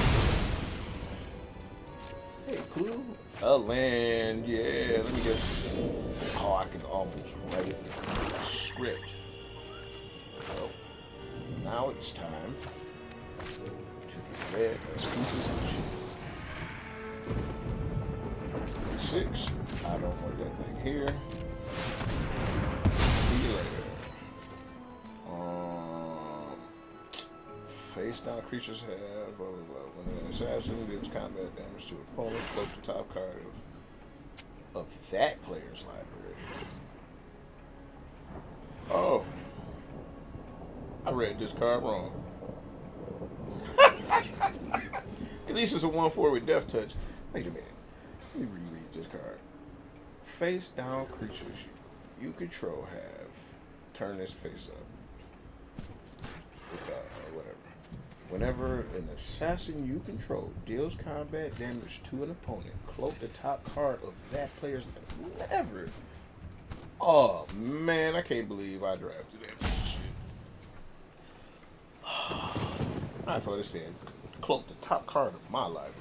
Hey, clue. A land. Yeah, let me just. Oh, I can almost write it. A script. Well, now it's time to get rid of pieces of shit. 6. I don't want that thing here. See you later. Face down creatures have blah blah blah. When an assassin deals combat damage to an opponent, float the top card of that player's library. Oh, I read this card wrong. At least it's a 1/4 with death touch. Wait a minute. Let me reread this card. Face down creatures you control have turn this face up. Whatever. Whenever an assassin you control deals combat damage to an opponent, cloak the top card of that player's never. Oh man, I can't believe I drafted that piece of shit. I thought it said cloak the top card of my library.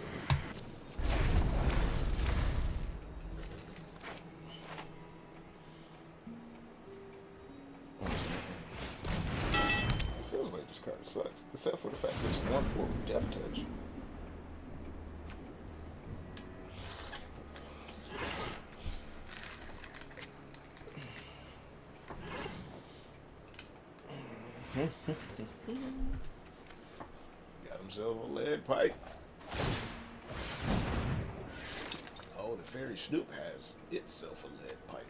This card sucks, except for the fact it's 1/4 with death touch. Got himself a lead pipe. Oh, the fairy Snoop has itself a lead pipe.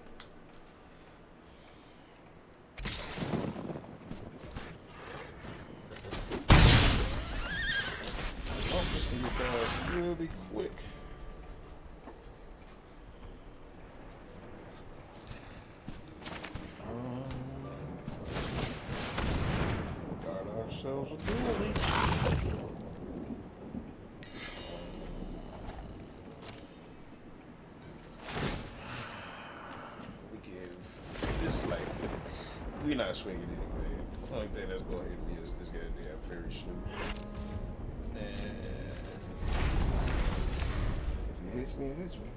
Really quick. Got ourselves a dually. We give this life. We're not swinging anyway. The only thing that's gonna hit me is this goddamn fairy Snoop. And if it hits me, it hits me.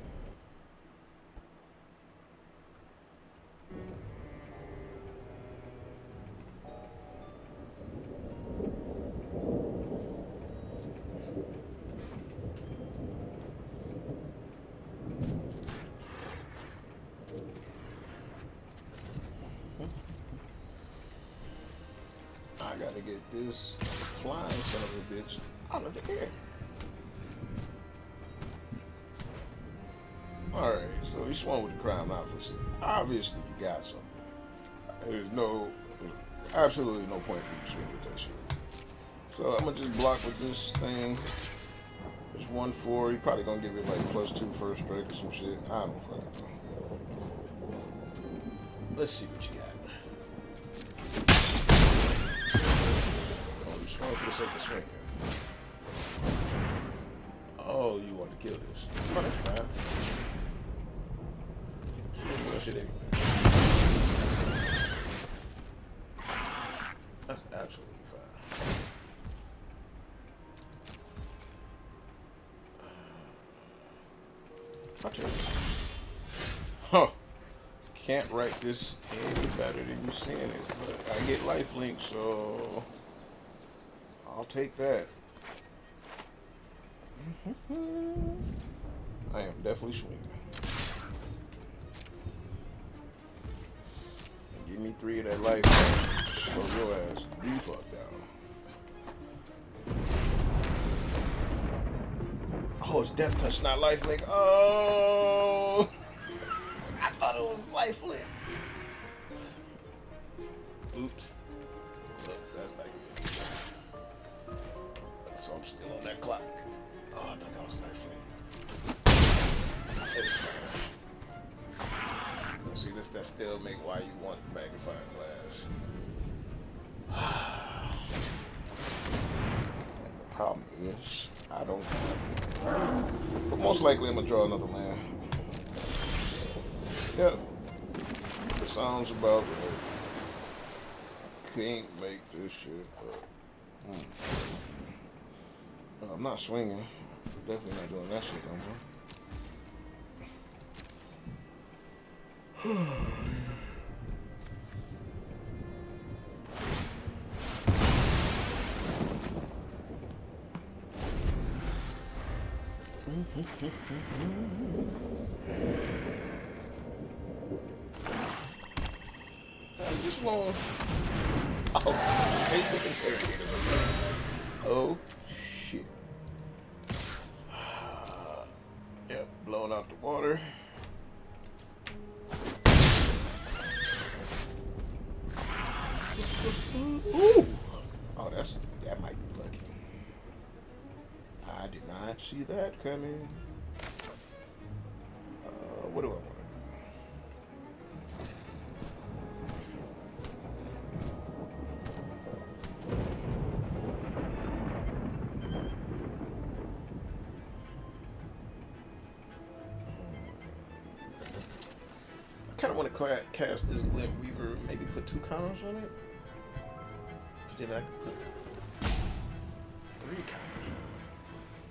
get this flying son of a bitch out of the air. Alright, so he swung with the crime officer. Obviously, you got something. There's absolutely no point for you to swing with that shit. So I'm gonna just block with this thing. There's 1-4. He probably gonna give it like +2 first strike or some shit. I don't fucking know. Let's see what you got. Oh, you swung for the sake of swinging. Oh, you want to kill this? Oh, that's fine. Shit anyway. That's absolutely fine. My turn. Huh. Can't write this any better than you seeing it, but I get lifelink, so I'll take that. I am definitely swinging. Give me 3 of that life. Slow your ass the fuck down. Oh, it's Death Touch, not lifelink. Oh, I thought it was lifelink. Oops. Look, that's not good. So I'm still on that clock. Oh, I thought that was lifelink. It's fine. See, that still make why you want magnifying glass. And the problem is, I don't have one. But most likely, I'm gonna draw another land. Yep. It sounds about right. Can't make this shit up. I'm not swinging. Definitely not doing that shit no more. I just lost. Oh, basic interrogator. Oh, shit. Yep, blowing out the water. Ooh. Oh, that might be lucky. I did not see that coming. What do I want to do? I kind of want to cast this Glint Weaver, maybe put 2 counters on it. But then I could put 3 counters on it.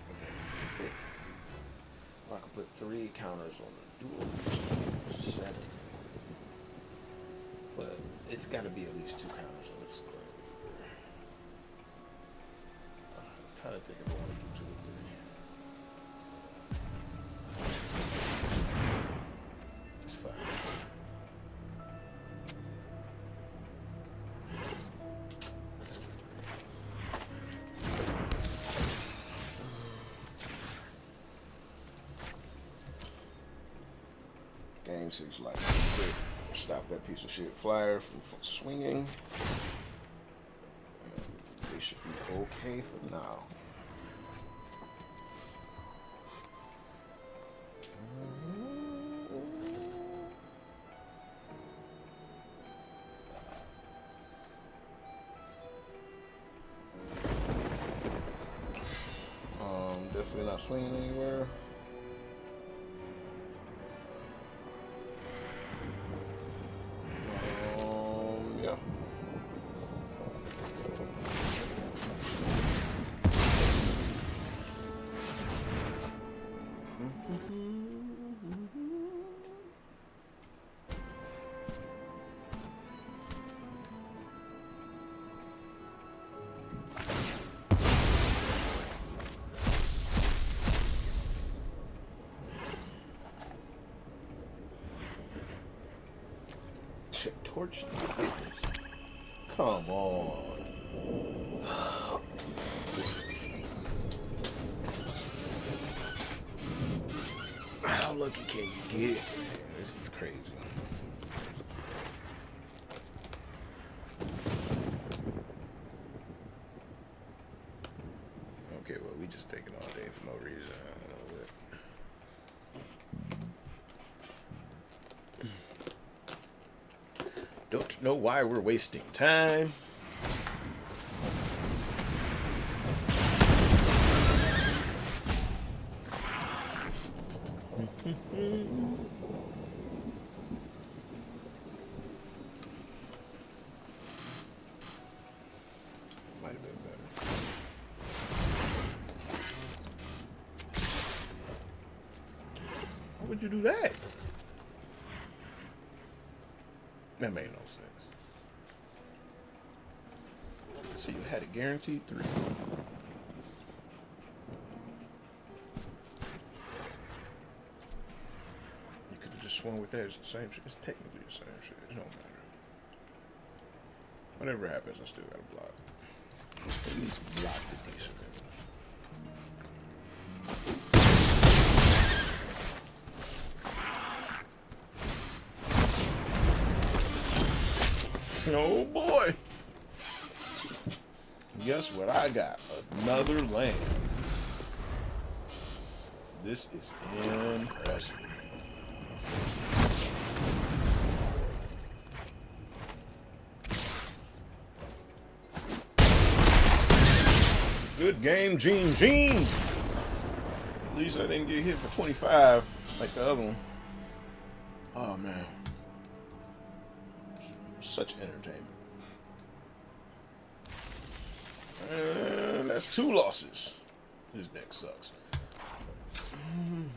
And then 6. Or I could put 3 counters on the dual, which is 7. But it's got to be at least 2 counters on this Glint Weaver. I'm kind of thinking I want to do 2 or 3. It's fine. Game 6 life. Quick. Stop that piece of shit flyer from swinging. They should be okay for now. Definitely not swinging anywhere. Yeah. Torch the business. Come on. lucky can you get? Man, this is crazy. Okay, well, we just taking all day for no reason. Don't know why we're wasting time. Might have been better. Why would you do that? That made no sense. So you had a guaranteed 3. You could have just swung with that. It's the same shit. It's technically the same shit. It don't matter. Whatever happens, I still gotta block. At least block the decent. Oh boy. Guess what I got? Another land. This is impressive. Good game, Gene. At least I didn't get hit for 25 like the other one. Oh man. Such entertainment. And that's 2 losses. This deck sucks.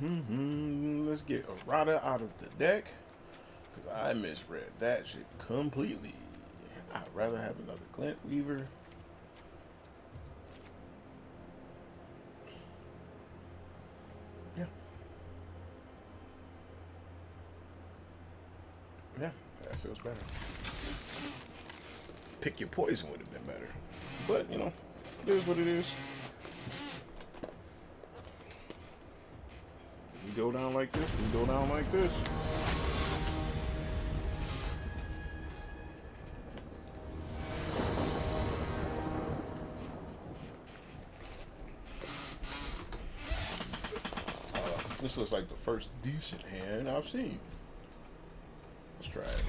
Let's get Errata out of the deck, because I misread that shit completely. I'd rather have another Glint Weaver. Yeah, that feels better. Pick your poison would have been better. But, you know, it is what it is. We go down like this, we go down like this. This looks like the first decent hand I've seen. Let's try it.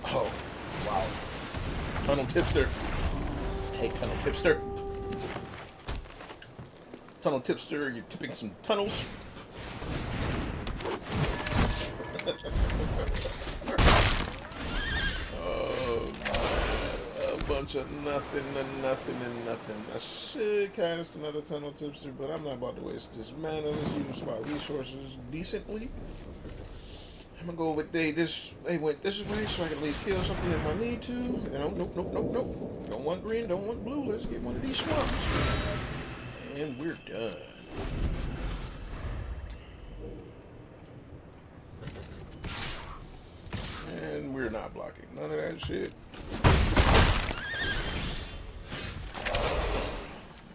Oh, wow. Tunnel Tipster. Hey, Tunnel Tipster. Tunnel Tipster, you're tipping some tunnels. Oh, man. A bunch of nothing and nothing and nothing. I should cast another Tunnel Tipster, but I'm not about to waste this mana. Let's use my resources decently. I'm gonna go with this went this way so I can at least kill something if I need to. Nope. Don't want green, don't want blue. Let's get one of these swamps. And we're done. And we're not blocking none of that shit.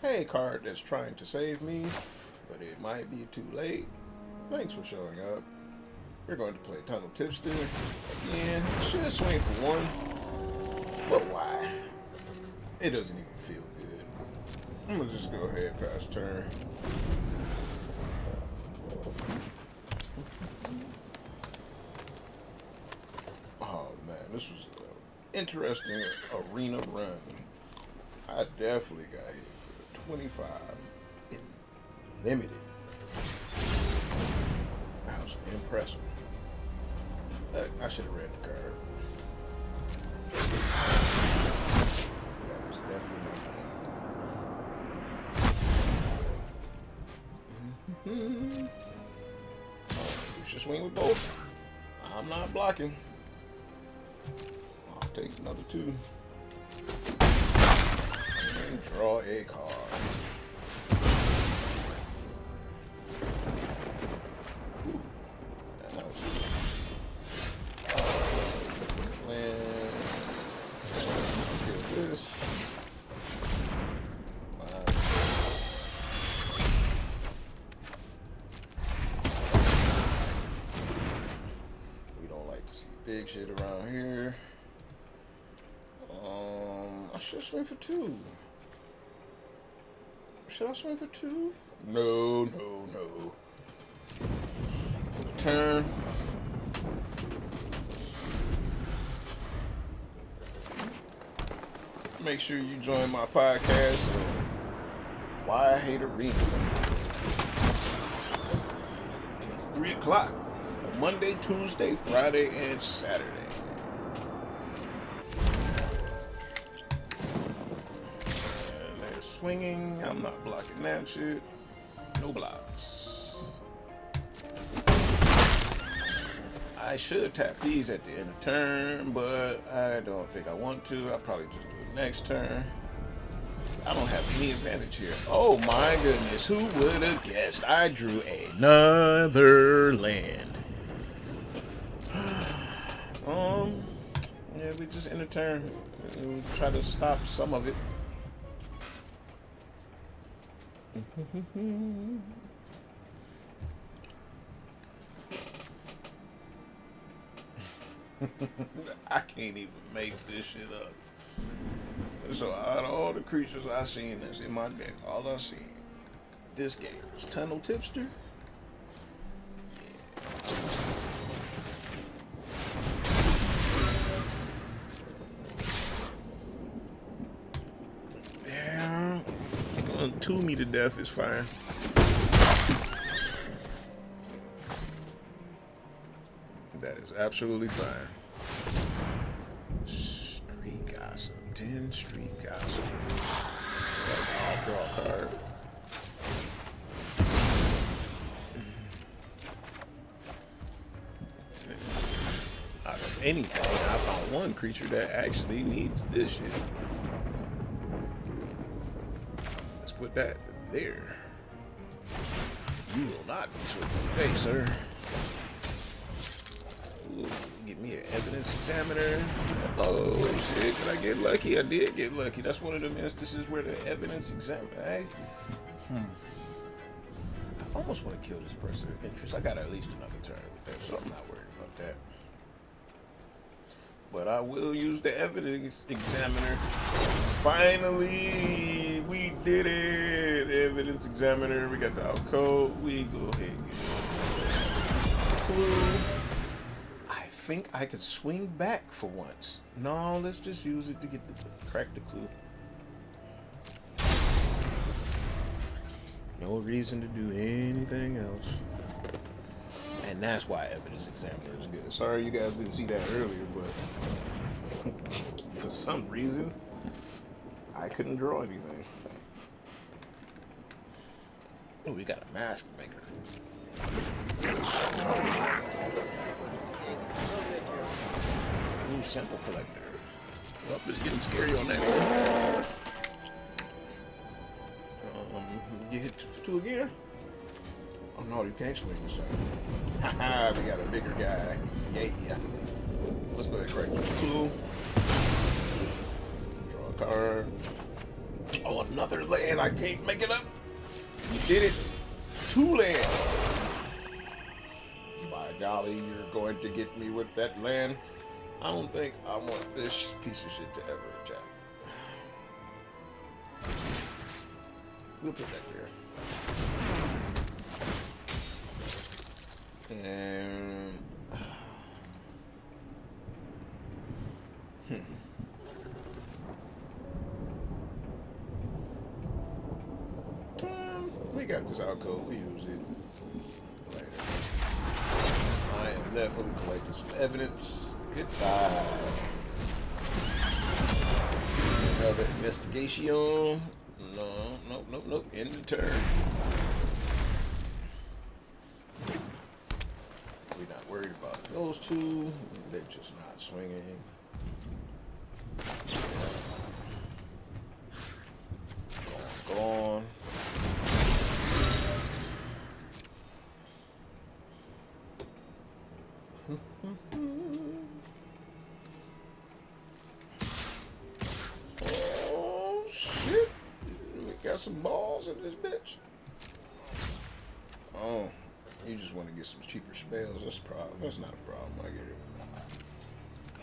Hey, card that's trying to save me, but it might be too late. Thanks for showing up. We're going to play Tunnel Tipster again. Should swing for 1, but why? It doesn't even feel good. I'm gonna just go ahead pass turn. Oh man, this was an interesting arena run. I definitely got hit for 25 in limited. That was impressive. I should have read the card. That was definitely my fault. You should swing with both. I'm not blocking. I'll take another 2. And draw a card. big shit around here. I should swing for 2. Should I swing for 2? No. Turn. Make sure you join my podcast. Why I Hate Arena. 3 o'clock. Monday, Tuesday, Friday, and Saturday. And they're swinging. I'm not blocking that shit. No blocks. I should tap these at the end of turn, but I don't think I want to. I'll probably just do it next turn. I don't have any advantage here. Oh my goodness, who would have guessed? I drew another land. Yeah, we just end the turn. We'll try to stop some of it. I can't even make this shit up. So out of all the creatures I seen that's in my deck, all I seen this game is Tunnel Tipster. Yeah, going to me to death is fine. That is absolutely fine. Street Gossip. 10 Street Gossip. I'll draw a card. Out of anything, I found one creature that actually needs this shit. Let's put that there. You will not be switching today, sir. Ooh, get me an evidence examiner. Oh shit, did I get lucky? I did get lucky. That's one of them instances where the evidence examiner, I almost want to kill this person of interest. I got at least another turn with that, so I'm not worried about that. But I will use the evidence examiner. Finally, we did it. Evidence examiner, we got the outcode. We go ahead and get it. Clue. I think I could swing back for once. No, let's just use it to get the crack the clue. No reason to do anything else. And that's why evidence examiner is good. Sorry you guys didn't see that earlier, but for some reason I couldn't draw anything. Oh, we got a mask maker. Ooh, sample collector. Oh, it's getting scary on that. Get hit for 2 again. Oh no, you can't swing this time. Haha, we got a bigger guy. Yeah. Let's go ahead and correct this clue. Draw a card. Oh, another land. I can't make it up. You did it. 2 land. By golly, you're going to get me with that land. I don't think I want this piece of shit to ever attack. We'll put that there. And we got this outcode. We use it later. I am definitely collecting some evidence. Goodbye. Another investigation. Nope. End the turn. We're not worried about those 2. They're just not swinging. Gone. Oh shit! We got some balls in this bitch. Oh, you just want to get some cheaper spells. That's a problem. That's not a problem. I get it.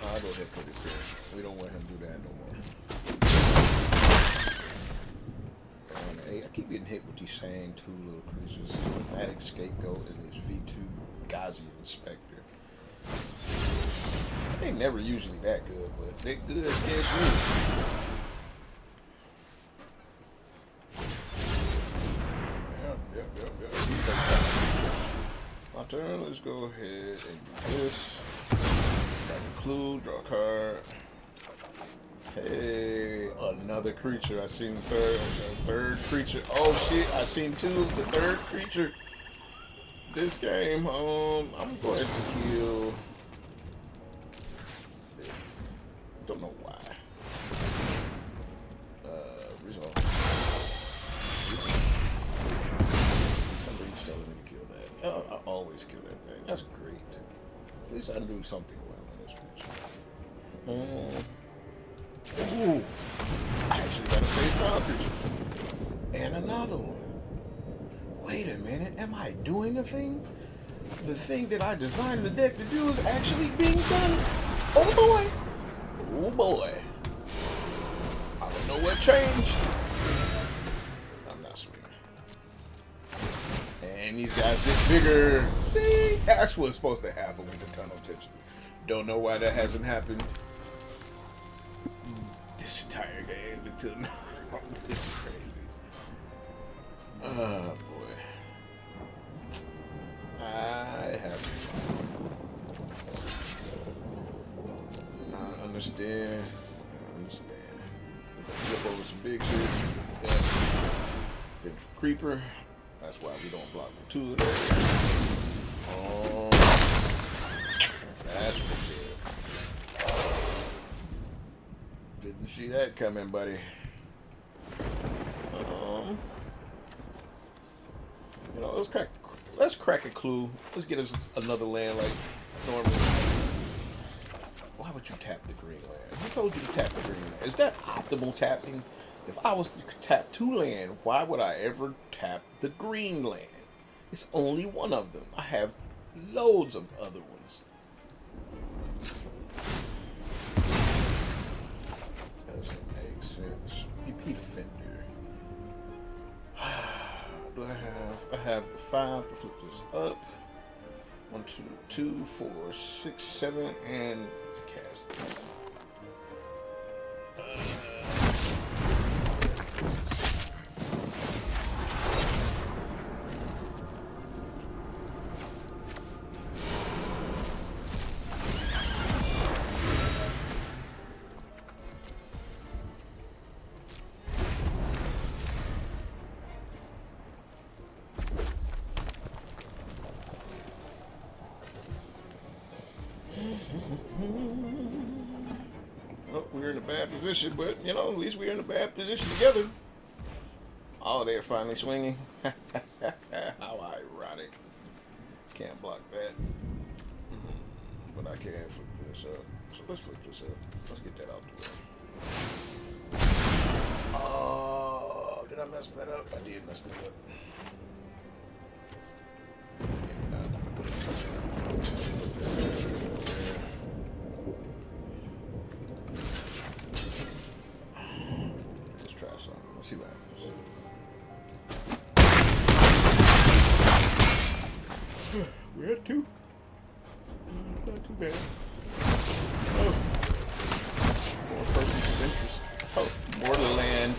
I'll go ahead and put it there. We don't want him to do that no more. I keep getting hit with these same two little creatures. Fanatic Scapegoat and this V2 Ghazi Inspector. They never usually that good, but they're good against me. Yep. My turn. Let's go ahead and do this. Got a clue, draw a card. Hey, another creature. I seen third creature. Oh shit, I seen two. The third creature. This game, I'm going to kill this. Don't know why. Result. Somebody's telling me to kill that. I always kill that thing. That's great. At least I do something well in this picture. Ooh, I actually got a face down creature. And another one. Wait a minute, am I doing a thing? The thing that I designed the deck to do is actually being done. Oh boy. Oh boy. I don't know what changed. I'm not swinging. And these guys get bigger. See, that's what's supposed to happen with the tunnel tips. Don't know why that hasn't happened. This entire game until now. This is crazy. Oh boy. I understand. Flip over some big shit. Yeah. Then Creeper. That's why we don't block the two of them. Oh. That's pretty good. Didn't see that coming, buddy. You know, let's crack a clue. Let's get us another land like normal. Why would you tap the green land? Who told you to tap the green land? Is that optimal tapping? If I was to tap two land, why would I ever tap the green land? It's only one of them. I have loads of other ones. Doesn't make sense. Repeat offender. Do I have the 5 to flip this up. 1, 2, 2, 4, 6, 7, and to cast this. Oh, we're in a bad position, but you know, at least we're in a bad position together. Oh, they're finally swinging. How ironic. Can't block that. But I can flip this up. So let's flip this up. Let's get that out the way. Oh, did I mess that up? I did mess that up. Maybe not. Let's try something. Let's see what happens. We're at 2. Not too bad. Oh. More persons of interest. Oh, more land.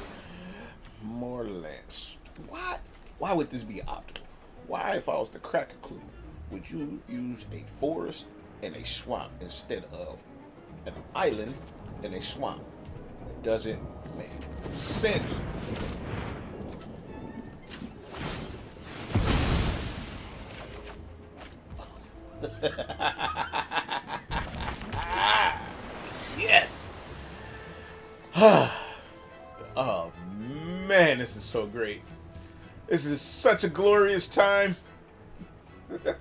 More lands. What? Why would this be optimal? Why, if I was to crack a clue, would you use a forest and a swamp instead of an island and a swamp? It doesn't make sense. Yes. Oh man, this is so great. This is such a glorious time. I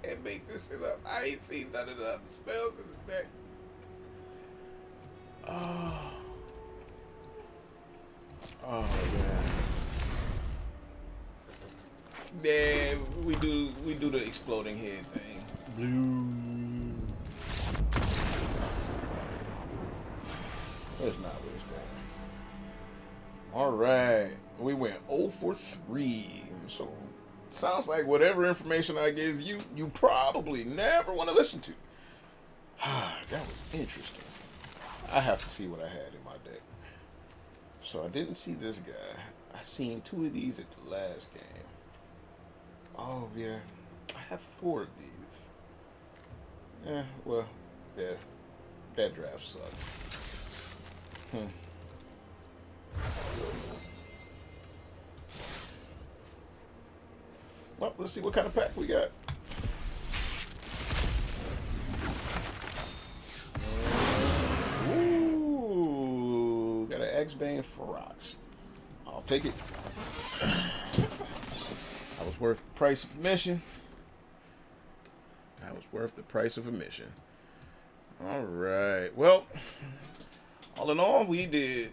can't make this shit up. I ain't seen none of the other spells in the deck. Oh man. Then we do the exploding head thing. Blue. Let's not waste that. All right. We went 0 for 3. So, sounds like whatever information I give you, you probably never want to listen to. That was interesting. I have to see what I had in my deck. So, I didn't see this guy. I seen 2 of these at the last game. Oh, yeah. I have 4 of these. Yeah, well, yeah. That draft sucked. Well, let's see what kind of pack we got. Ooh, got an X-Bane Ferox. I'll take it. That was worth the price of admission. That was worth the price of admission. All right. Well, all in all, we did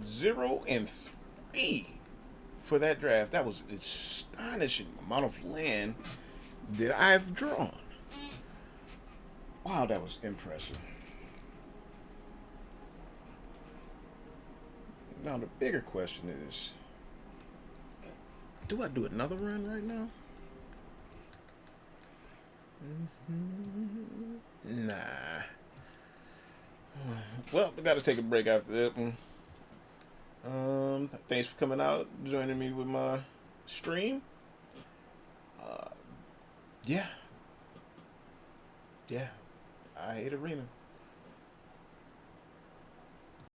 0 and 3 for that draft. That was an astonishing amount of land that I've drawn. Wow, that was impressive. Now, the bigger question is, do I do another run right now? Nah. Well, I got to take a break after that one. Thanks for coming out, joining me with my stream. Yeah. I hate Arena.